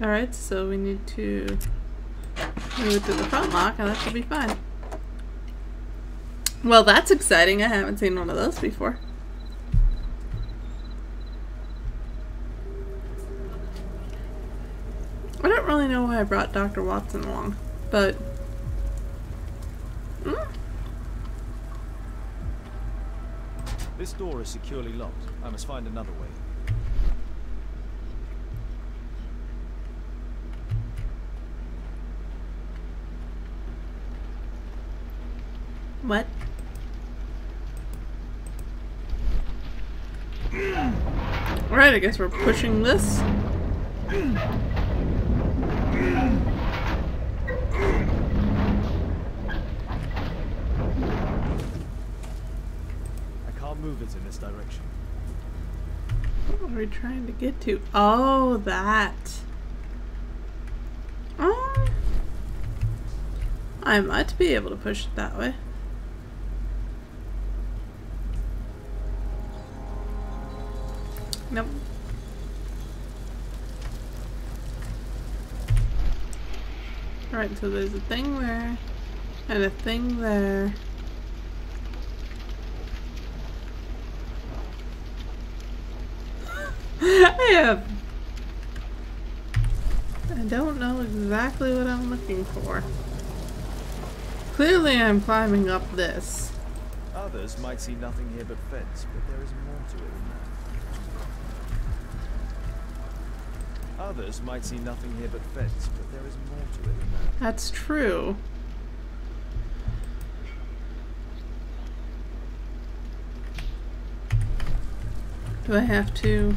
Alright, so we need to move it to the front lock and that should be fine. Well, that's exciting. I haven't seen one of those before. I don't really know why I brought Dr. Watson along, but...
This door is securely locked. I must find another way.
What? Alright, I guess we're pushing this.
Move it in this direction.
What are we trying to get to? Oh, that. Oh. I might be able to push it that way. Nope. Alright, so there's a thing there and a thing there. I don't know exactly what I'm looking for. Clearly I'm climbing up this.
Others might see nothing here but fence, but there is more to it than that. Others might see nothing here but fence, but there is more to it than that.
That's true. Do I have to...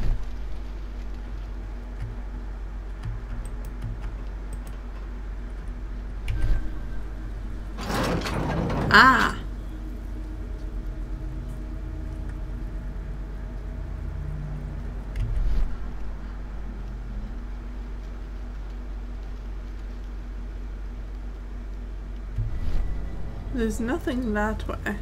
Ah! There's nothing that way.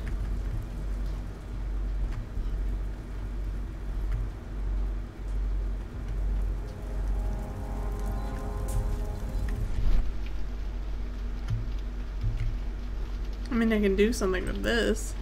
I mean, I can do something with this.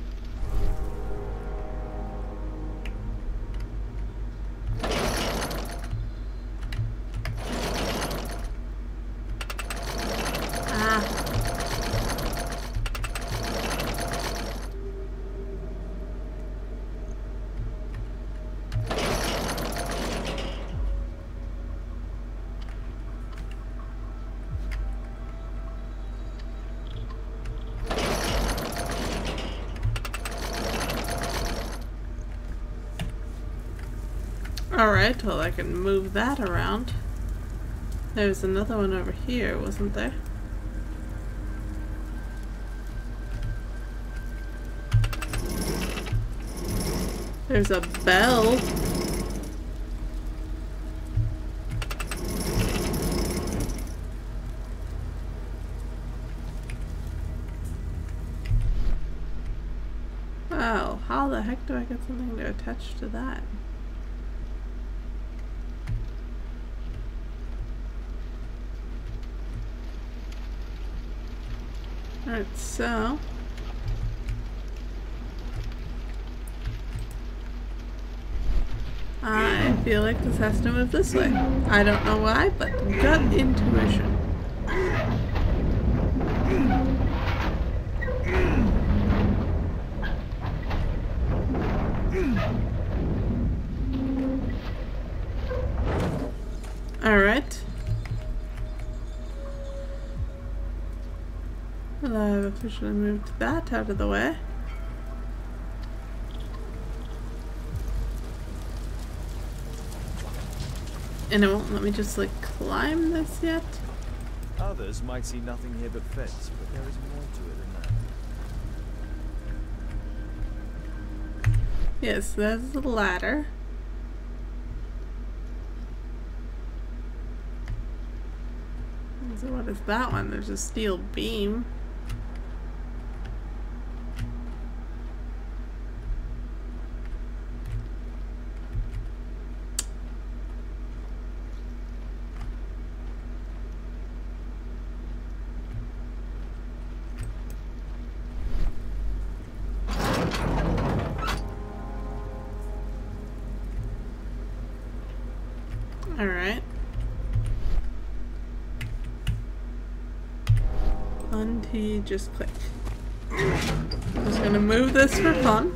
Alright, well I can move that around. There's another one over here, wasn't there? There's a bell. Wow, how the heck do I get something to attach to that? Alright, so I feel like this has to move this way. I don't know why, but gut intuition. Alright. Well, I've officially moved that out of the way. And it won't let me just like climb this yet.
Others might see nothing here but fence, but there is more to it than that.
Yes, there's the ladder. So what is that one? There's a steel beam. All right. Unti, just click. I'm just gonna move this for fun.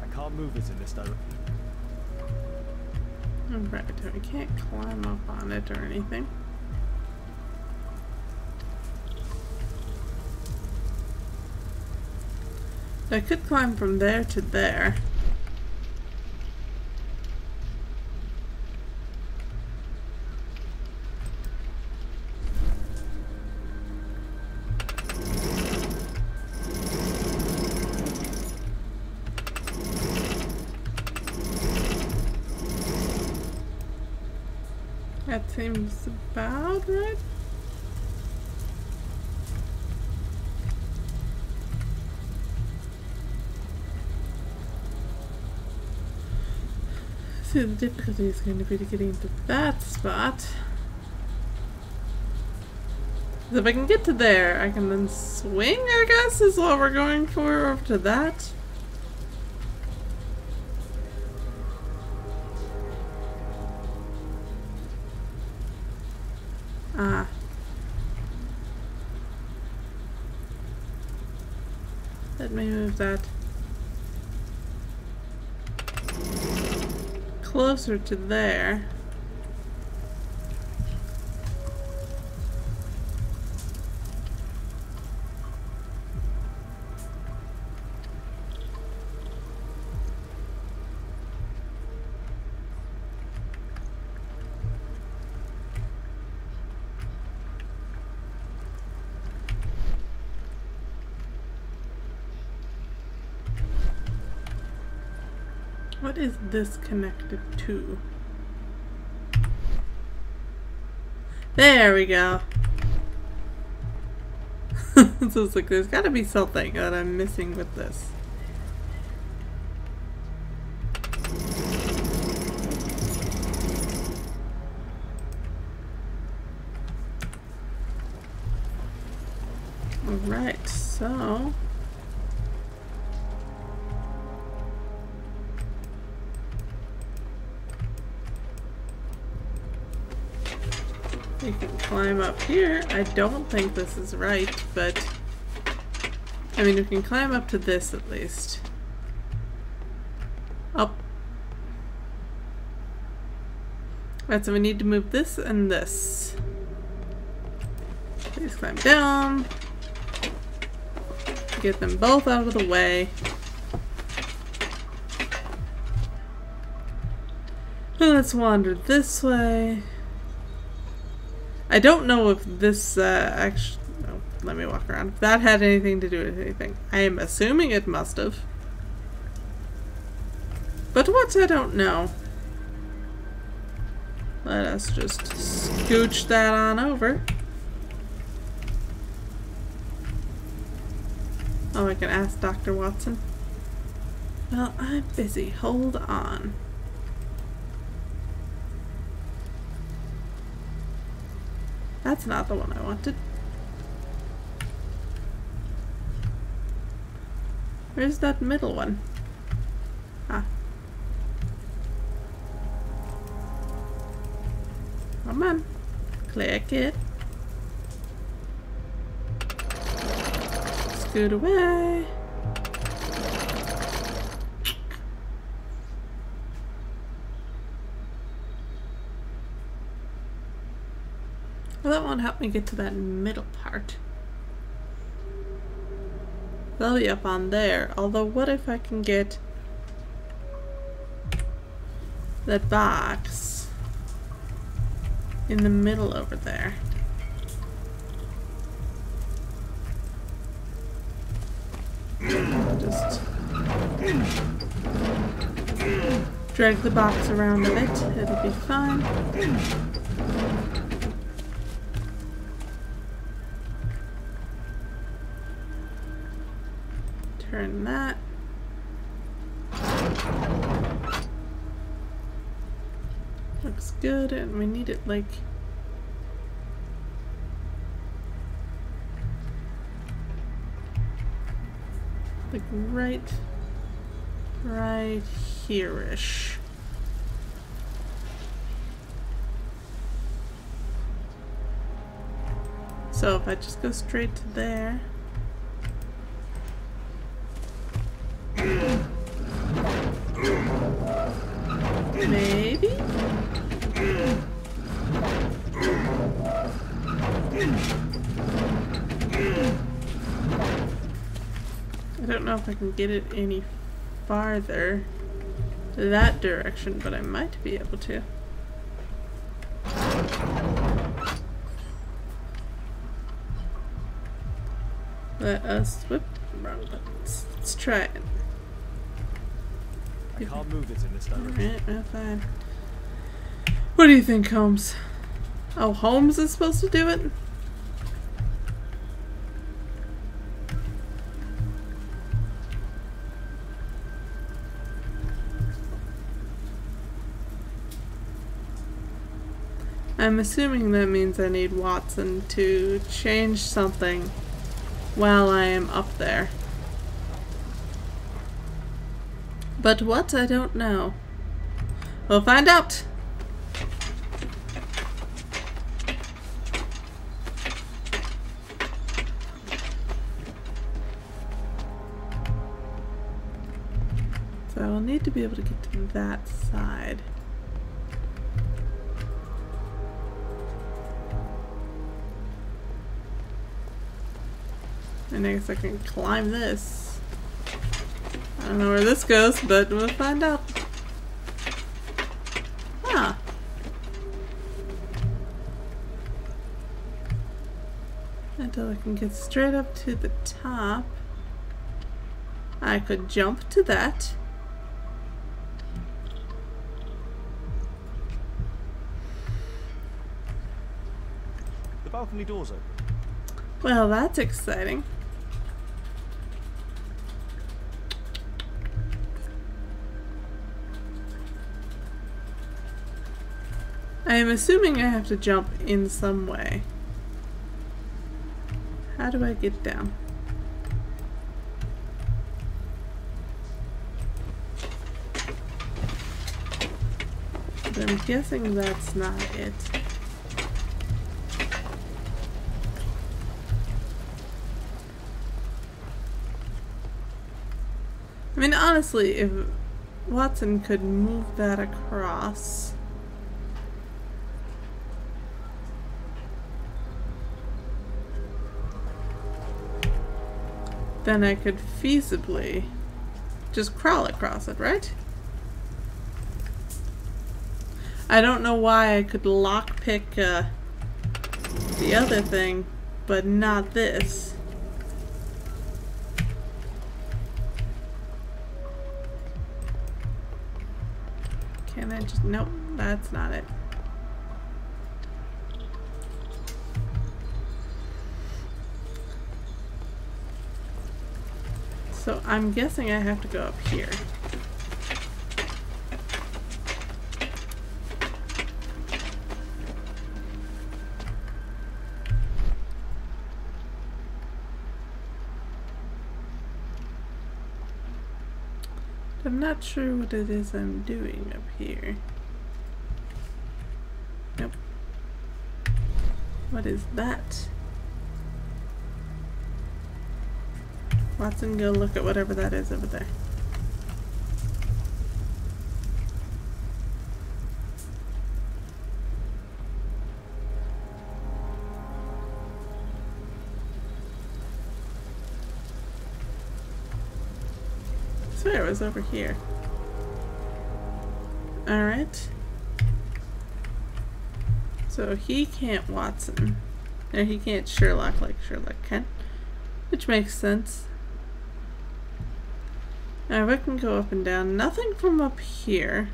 I can't move it in this direction.
Alright, I can't climb up on it or anything. I could climb from there to there. That seems about right. See, the difficulty is going to be getting to that spot. If I can get to there, I can then swing, I guess, is what we're going for, over to that. Ah. Let me move that closer to there. What is this connected to? There we go. So it's like there's gotta be something that I'm missing with this. Alright, so you can climb up here. I don't think this is right, but I mean, we can climb up to this at least. Up. Right, so we need to move this and this. Please climb down. Get them both out of the way. Let's wander this way. I don't know if this actually... Oh, let me walk around. If that had anything to do with anything. I am assuming it must have. But what, I don't know. Let us just scooch that on over. Oh, I can ask Dr. Watson. Well, I'm busy. Hold on. That's not the one I wanted. Where's that middle one? Ah. Come on. Click it. Scoot away. Well, that won't help me get to that middle part. That'll be up on there. Although, what if I can get that box in the middle over there? Just drag the box around a bit. It'll be fine. Turn that. Looks good, and we need it like right here-ish. So if I just go straight to there. Maybe? I don't know if I can get it any farther that direction, but I might be able to. Let us whip wrong buttons. Let's try it.
I can't move it in this direction.
Alright, fine. What do you think, Holmes? Oh, Holmes is supposed to do it? I'm assuming that means I need Watson to change something while I am up there. But what? I don't know. We'll find out! So I will need to be able to get to that side. And I guess I can climb this. I don't know where this goes, but we'll find out. Huh. Until I can get straight up to the top. I could jump to that.
The balcony door's open.
Well, that's exciting. I am assuming I have to jump in some way. How do I get down? But I'm guessing that's not it. I mean, honestly, if Watson could move that across... then I could feasibly just crawl across it, right? I don't know why I could lockpick the other thing, but not this. Can I just... Nope, that's not it. So I'm guessing I have to go up here. I'm not sure what it is I'm doing up here. Nope. What is that? Watson, go look at whatever that is over there. I swear it was over here. Alright. So he can't Watson. Or he can't Sherlock like Sherlock can. Which makes sense. Now I can go up and down. Nothing from up here.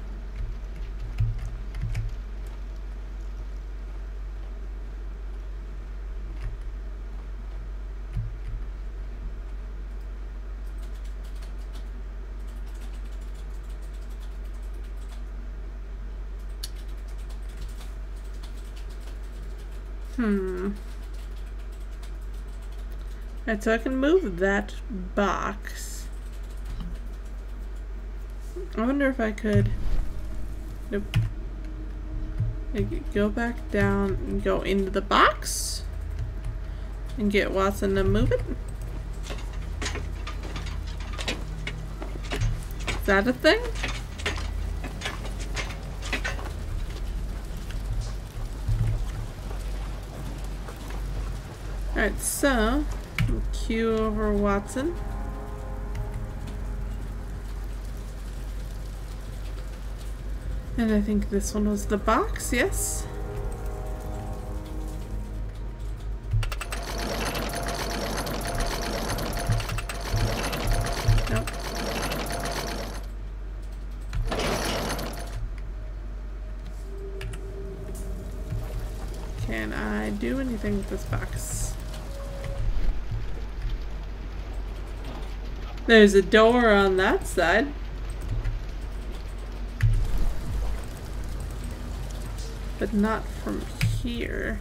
Alright, so I can move that box. I wonder if I could... Nope. I could go back down and go into the box and get Watson to move it. Is that a thing? Alright, so we'll cue over Watson. And I think this one was the box, yes? Nope. Can I do anything with this box? There's a door on that side. But not from here.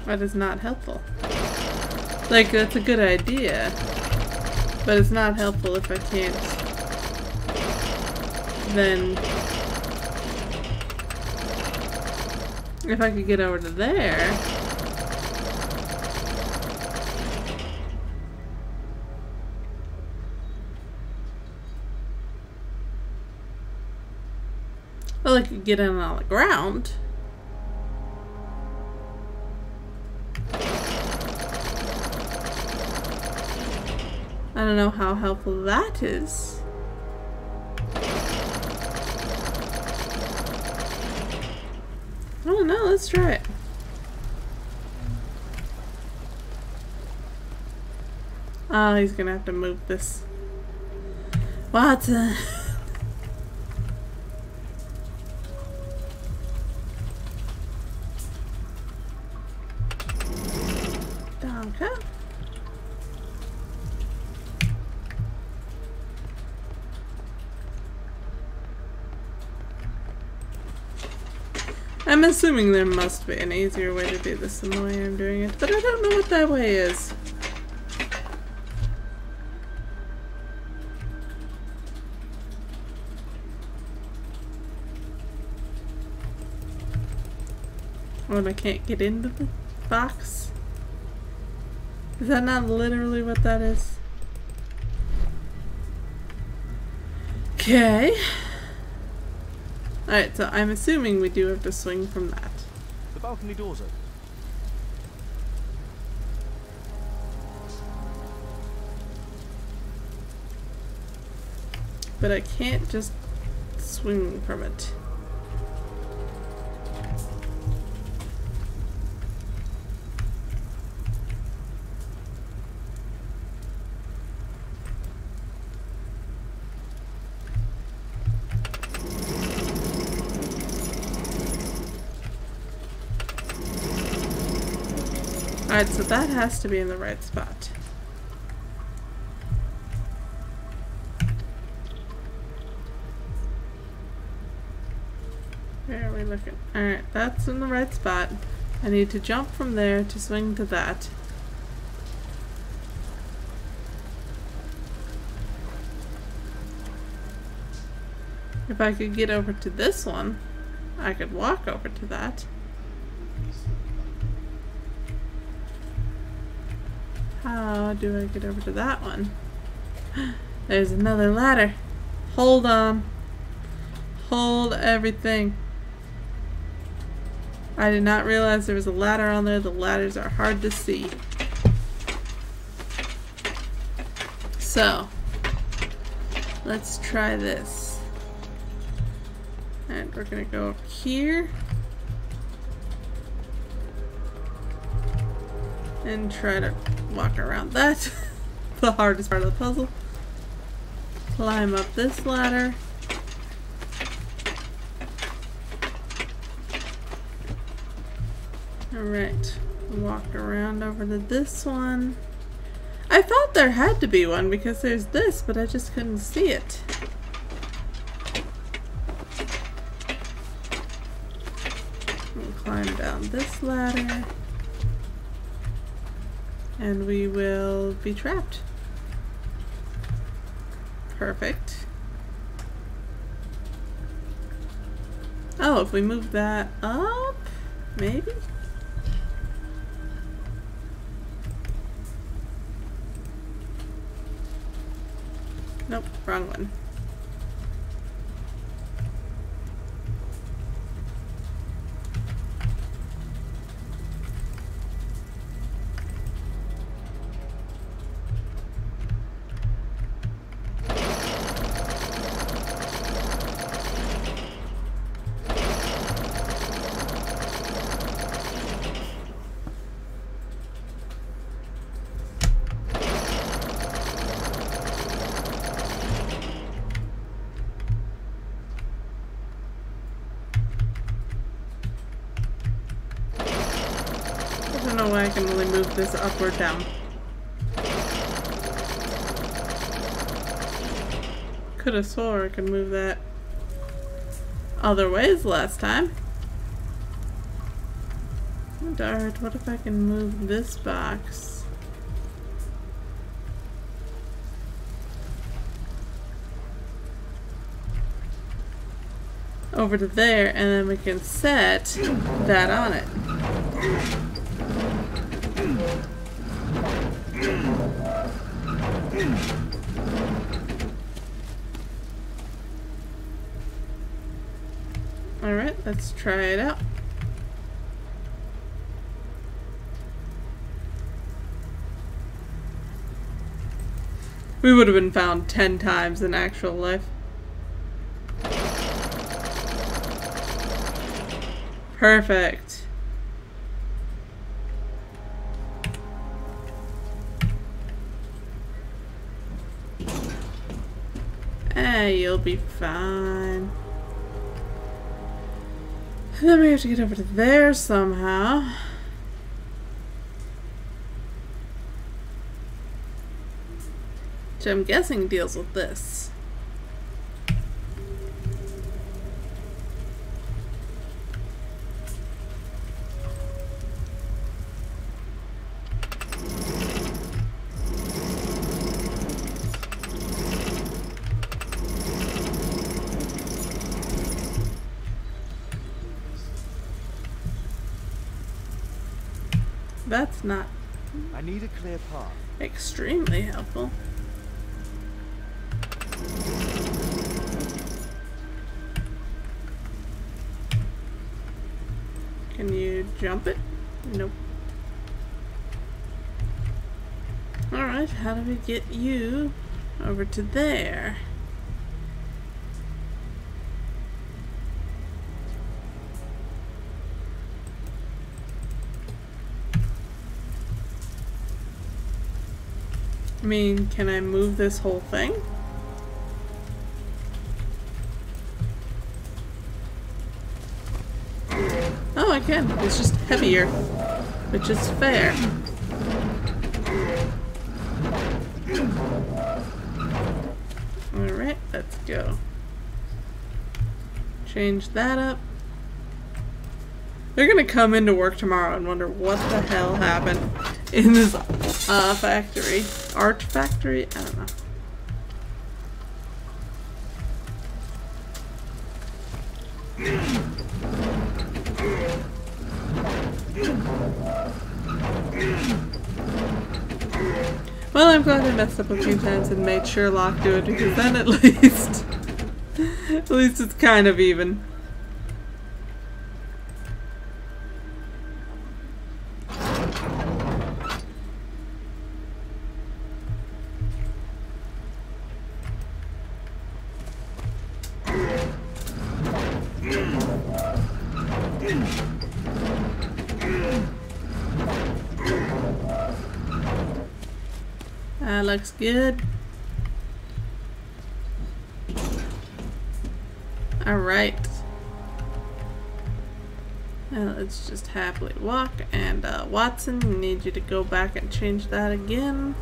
That is not helpful. Like, that's a good idea. But it's not helpful if I can't then... If I could get over to there... Well, I could get in on the ground. I don't know how helpful that is. I don't know, let's try it. Oh, he's gonna have to move this. Watson. Danke. I'm assuming there must be an easier way to do this than the way I'm doing it, but I don't know what that way is. Oh, and I can't get into the box? Is that not literally what that is? Okay. Alright, so I'm assuming we do have to swing from that.
The balcony door's open.
But I can't just swing from it. Alright, so that has to be in the right spot. Where are we looking? Alright, that's in the right spot. I need to jump from there to swing to that. If I could get over to this one, I could walk over to that. How do I get over to that one? There's another ladder. Hold on. Hold everything. I did not realize there was a ladder on there. The ladders are hard to see. So, let's try this. And we're gonna go up here. And try to walk around that. The hardest part of the puzzle. Climb up this ladder. Alright. Walk around over to this one. I thought there had to be one because there's this, but I just couldn't see it. We'll climb down this ladder. And we will be trapped. Perfect. Oh, if we move that up, maybe? Nope, wrong one. I don't know why I can only move this up or down. Could have swore I could move that other ways last time. Oh, darn, what if I can move this box? Over to there, and then we can set that on it. Alright, let's try it out. We would have been found 10 times in actual life. Perfect. Hey, you'll be fine. And then we have to get over to there somehow. Which I'm guessing deals with this. That's not
I need a clear path.
extremely helpful. you jump it? Nope. Alright, how do we get you over to there? I mean, can I move this whole thing? Oh, I can. It's just heavier, which is fair. Alright, let's go. Change that up. They're gonna come into work tomorrow and wonder what the hell happened in this factory. Art factory? I don't know. Well, I'm glad I messed up a few times and made Sherlock do it, because then at least it's kind of even. That looks good. Alright. Now let's just happily walk. And Watson, we need you to go back and change that again.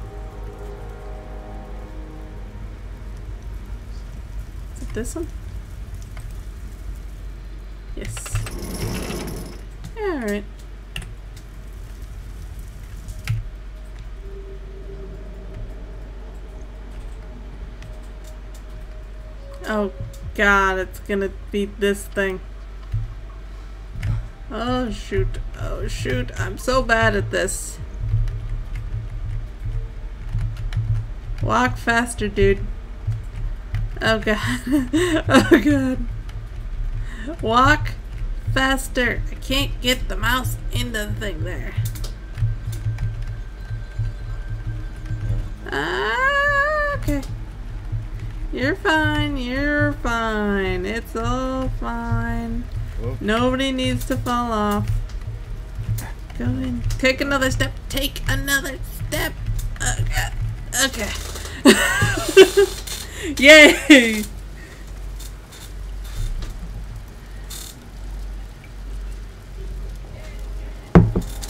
Is it this one? Yes. Alright. Oh god, it's gonna be this thing. Oh shoot, oh shoot, I'm so bad at this. Walk faster, dude. Oh god, oh god. Walk faster. I can't get the mouse into the thing there. Okay. You're fine, you're fine. It's all fine. Whoa. Nobody needs to fall off. Go in. Take another step. Take another step. Okay. Yay!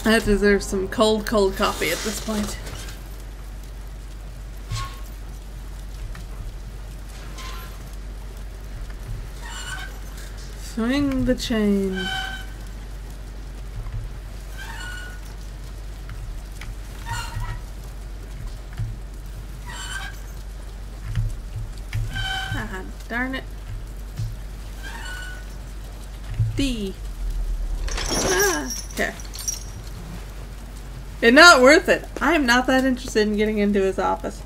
That deserves some cold coffee at this point. Swing the chain. Ah, darn it. D. Ah, okay. It's not worth it. I am not that interested in getting into his office.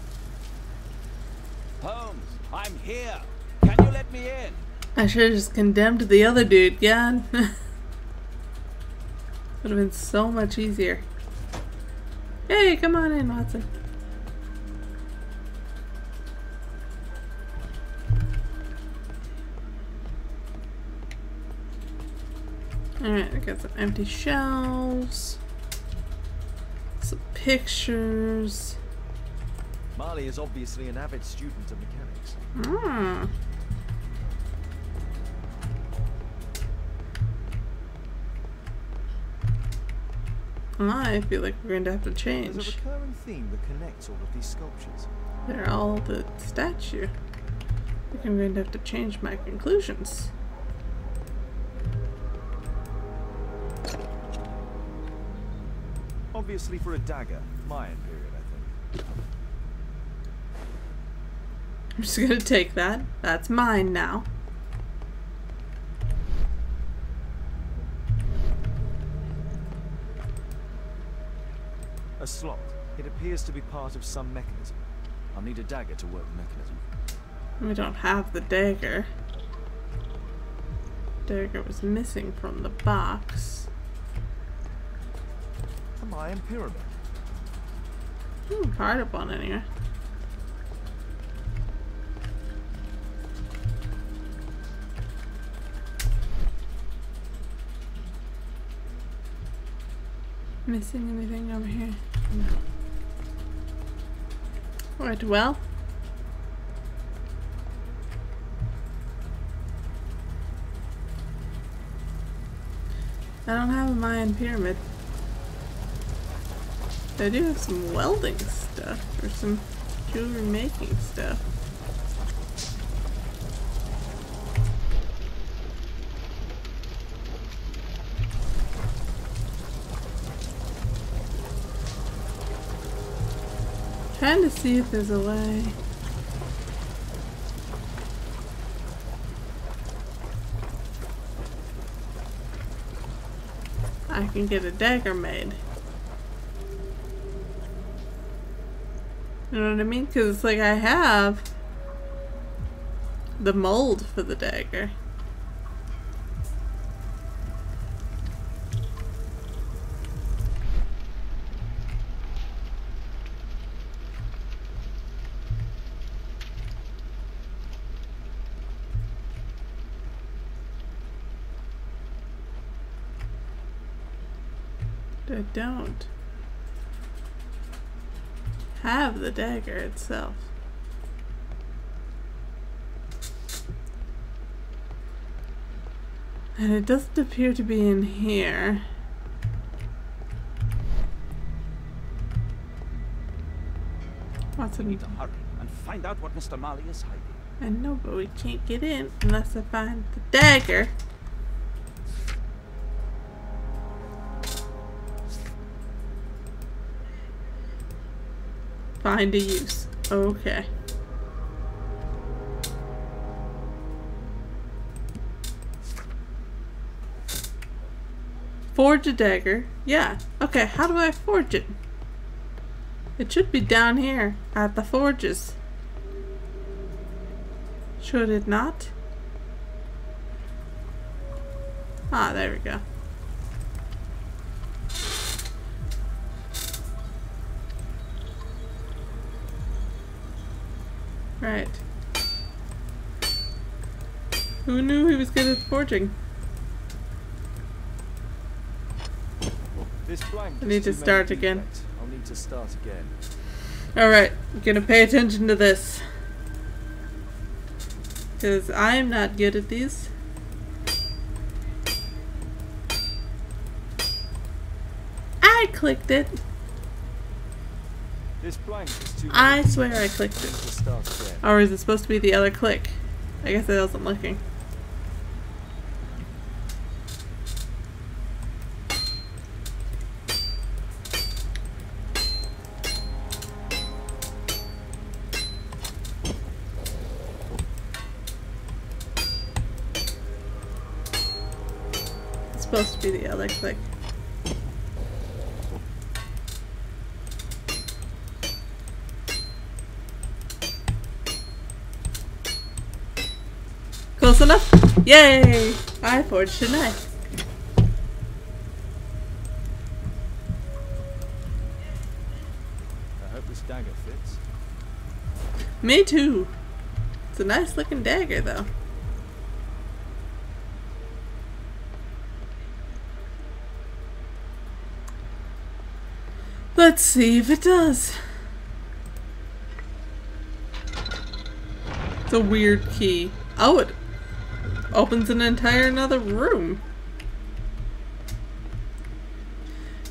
Holmes, I'm here. Can you let me in?
I should have just condemned the other dude, God. Would have been so much easier. Hey, come on in, Watson. Alright, I got some empty shelves. Some pictures.
Marley is obviously an avid student of mechanics.
Hmm. I feel like we're going to have to change.
There's a recurring theme that connects all of these sculptures.
They're all the statue. I think I'm going to have to change my conclusions.
Obviously for a dagger, Mayan period, I think.
I'm just going to take that. That's mine now.
A slot. It appears to be part of some mechanism. I'll need a dagger to work the mechanism.
We don't have the dagger. Dagger was missing from the box.
a Mayan pyramid.
Hard up on it here. Missing anything over here? No. Right, well. I don't have a Mayan pyramid. I do have some welding stuff, or some jewelry making stuff. Trying to see if there's a way. I can get a dagger made. You know what I mean? Because it's like I have the mold for the dagger. I don't have the dagger itself. And it doesn't appear to be in here. What's
We need to hurry and find out what Mr. Mali is hiding.
I know, but we can't get in unless I find the dagger. Find a use. Okay. Forge a dagger. Yeah. Okay, how do I forge it? It should be down here at the forges. Should it not? Ah, there we go. Right. Who knew he was good at forging?
This blank
I need to start again.
I'll need to start again.
Alright, I'm gonna pay attention to this. Because I'm not good at these. I clicked it.
This blank is too
I swear I clicked it.
to start again.
Or is it supposed to be the other click? I guess I wasn't looking. It's supposed to be the other click. Close enough? Yay! I forged a knife.
I hope this dagger fits.
Me too. It's a nice looking dagger though. Let's see if it does. It's a weird key. Oh, it opens an entire another room.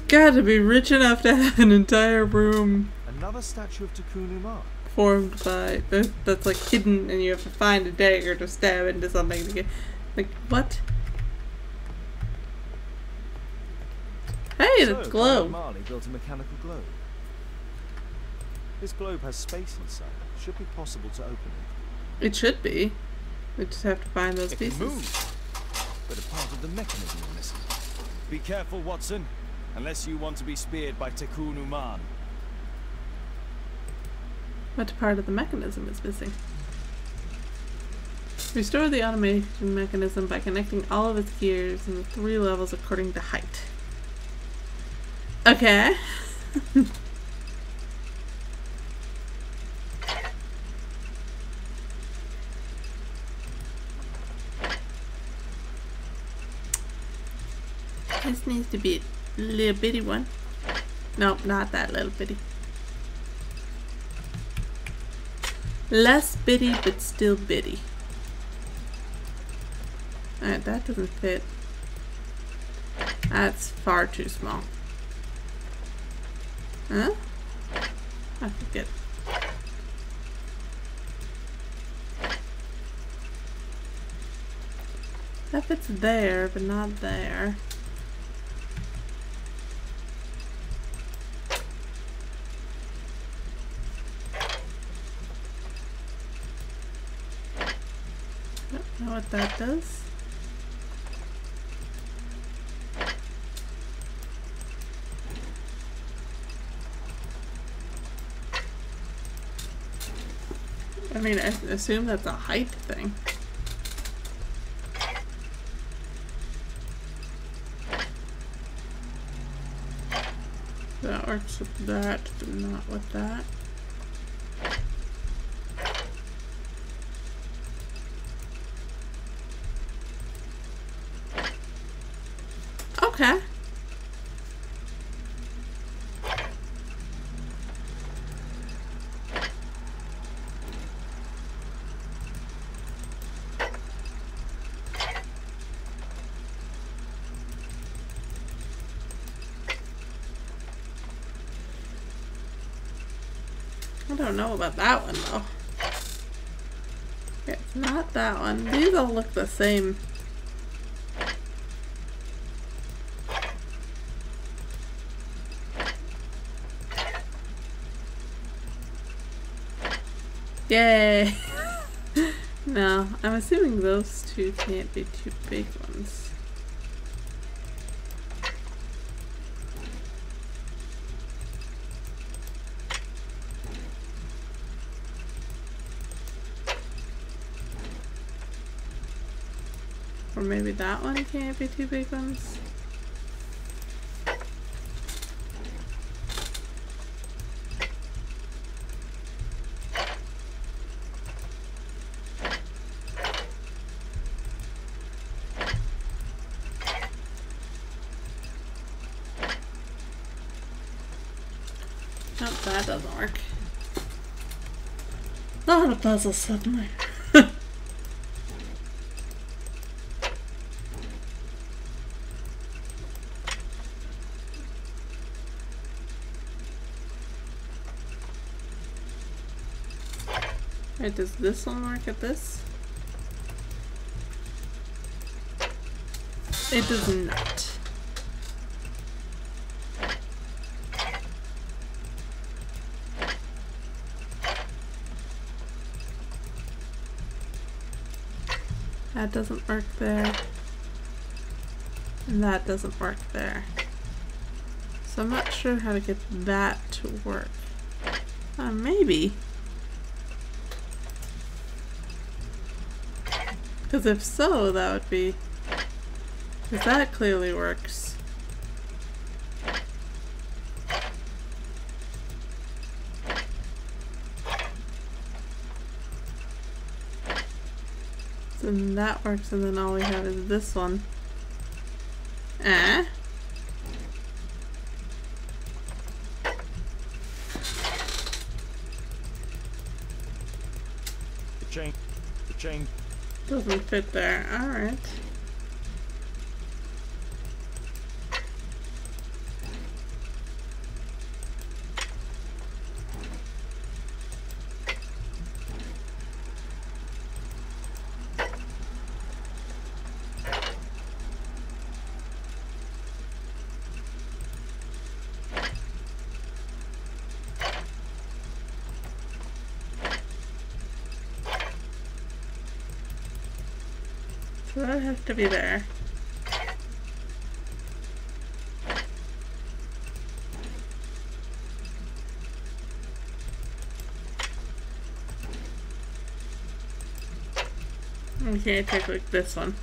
Gotta be rich enough to have an entire room
Another statue of Takunuma.
formed by that's like hidden, and you have to find a dagger to stab into something to get. Like what? Hey, that's globe.
Marley built a mechanical globe. This globe has space inside. Should be possible to open it.
It should be. We just have to find those
It
pieces.
can move, but a part of the mechanism is missing. Be careful, Watson, unless you want to be speared by Takunuma.
What part of the mechanism is missing? Restore the automation mechanism by connecting all of its gears in the 3 levels according to height. Okay. This needs to be a little bitty one. Nope, not that little bitty. Less bitty, but still bitty. Alright, that doesn't fit. That's far too small. Huh? I forget. That fits there, but not there. Don't know what that does. I mean, I assume that's a height thing. That works with that, but not with that. Okay. I don't know about that one though. Okay, it's not that one. These all look the same. Yay! No, I'm assuming those two can't be two big ones. Or maybe that one can't be two big ones. Nope, that doesn't work. Not a puzzle suddenly. Wait, does this one work at this? It does not. That doesn't work there. And that doesn't work there. So I'm not sure how to get that to work. Maybe. Because if so, that would be... Because that clearly works. So then that works, and then all we have is this one. Eh?
The chain.
Doesn't fit there. Alright. So that has to be there. Okay, take like this one.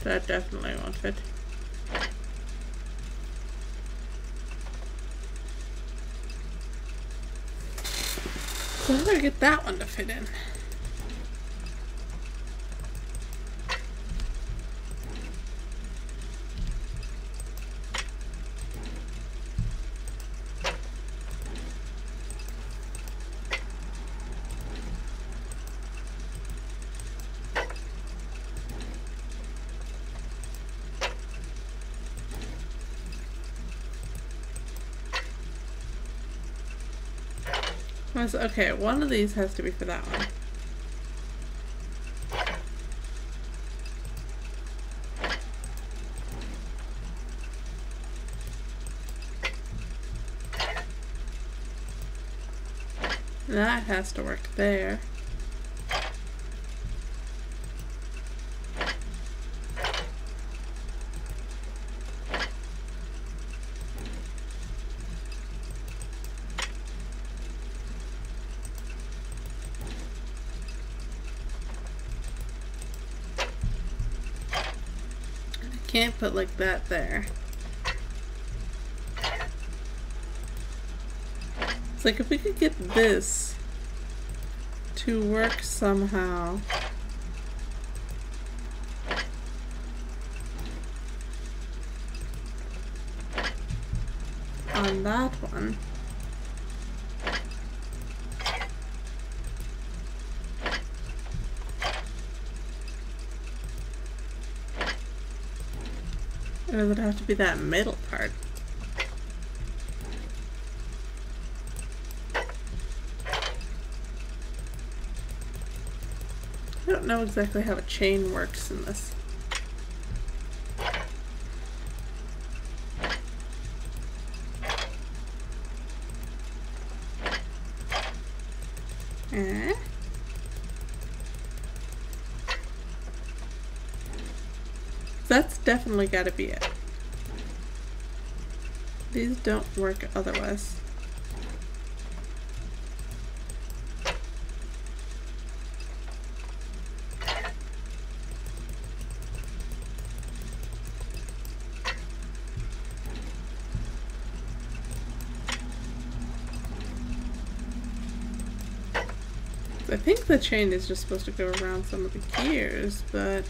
That definitely won't fit. So how do I get that one to fit in? Okay, one of these has to be for that one. That has to work there. Can't put like that there. It's like if we could get this to work somehow. On that one. Or does it have to be that middle part? I don't know exactly how a chain works in this. That's definitely gotta be it. These don't work otherwise. I think the chain is just supposed to go around some of the gears, but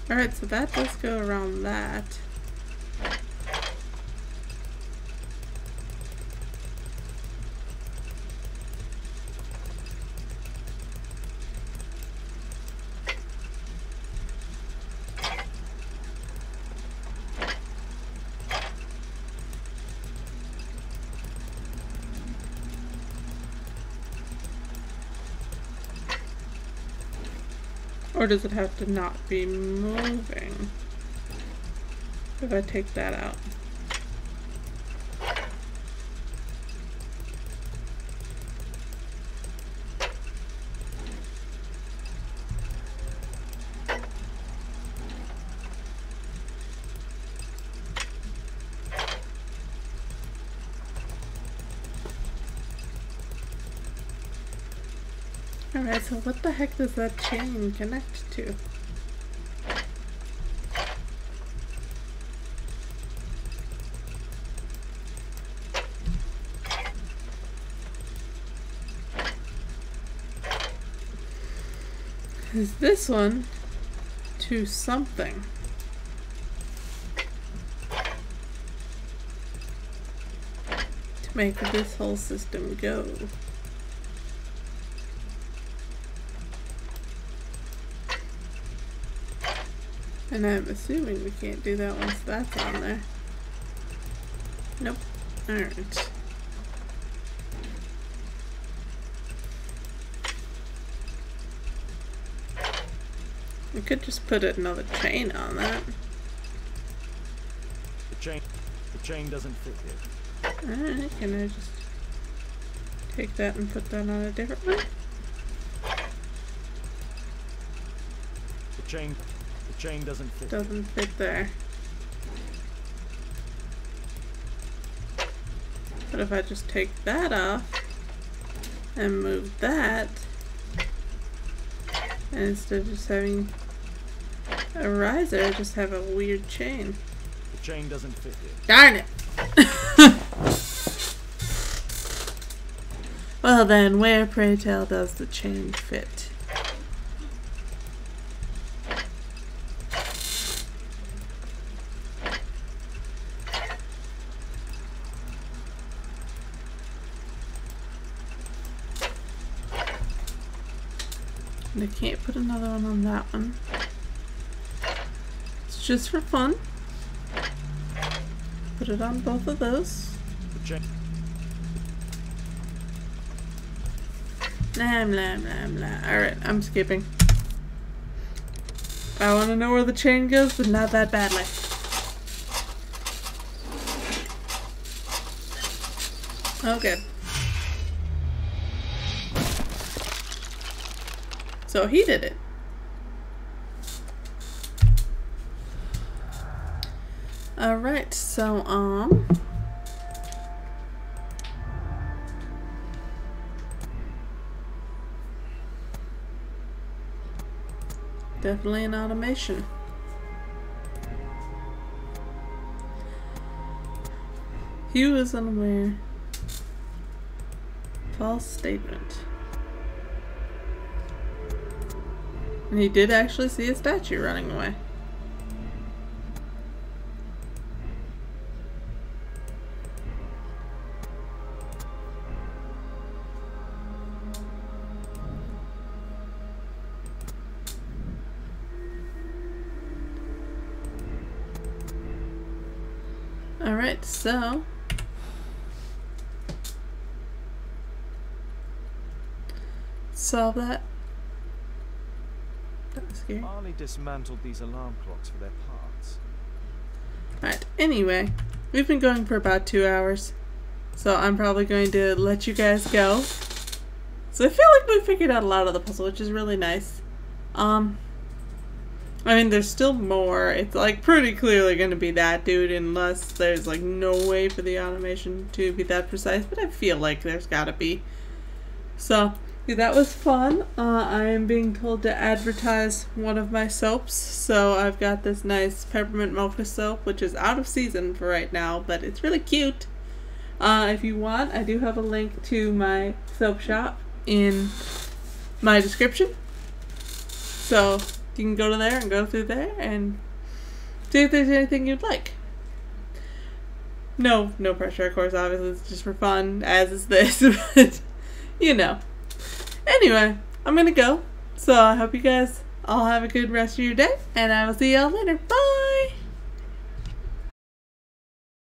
alright, so that does go around that. Or does it have to not be moving if I take that out? Alright, so what the heck does that chain connect to? Is this one to something? To make this whole system go. And I'm assuming we can't do that once that's on there. Nope. Alright. We could just put another chain on that.
The chain doesn't fit here.
Alright, can I just take that and put that on a different one?
The chain doesn't fit.
Doesn't fit there. What if I just take that off and move that, and instead of just having a riser, I just have a weird chain.
The chain doesn't fit here.
Darn it! Well then, where, pray tell, does the chain fit? And I can't put another one on that one. It's just for fun. Put it on both of those.
The chain.
Blah, blah, blah, blah. Alright, I'm skipping. I want to know where the chain goes, but not that badly. Okay. So he did it. Alright, so, definitely an automation. Hugh is unaware. False statement. And he did actually see a statue running away. Alright, so solve that. That was scary.
Marley dismantled these alarm clocks for their parts.
Alright, anyway, we've been going for about 2 hours, so I'm probably going to let you guys go. So I feel like we figured out a lot of the puzzle, which is really nice. I mean, there's still more. It's like pretty clearly going to be that dude, unless there's like no way for the automation to be that precise, but I feel like there's gotta be. So yeah, that was fun. I am being told to advertise one of my soaps, so I've got this nice peppermint mocha soap, which is out of season for right now, but it's really cute. If you want, I do have a link to my soap shop in my description, so you can go to there and go through there and see if there's anything you'd like. No pressure, of course, obviously, it's just for fun, as is this, but you know. Anyway, I'm gonna go, so I hope you guys all have a good rest of your day, and I will see y'all later. Bye!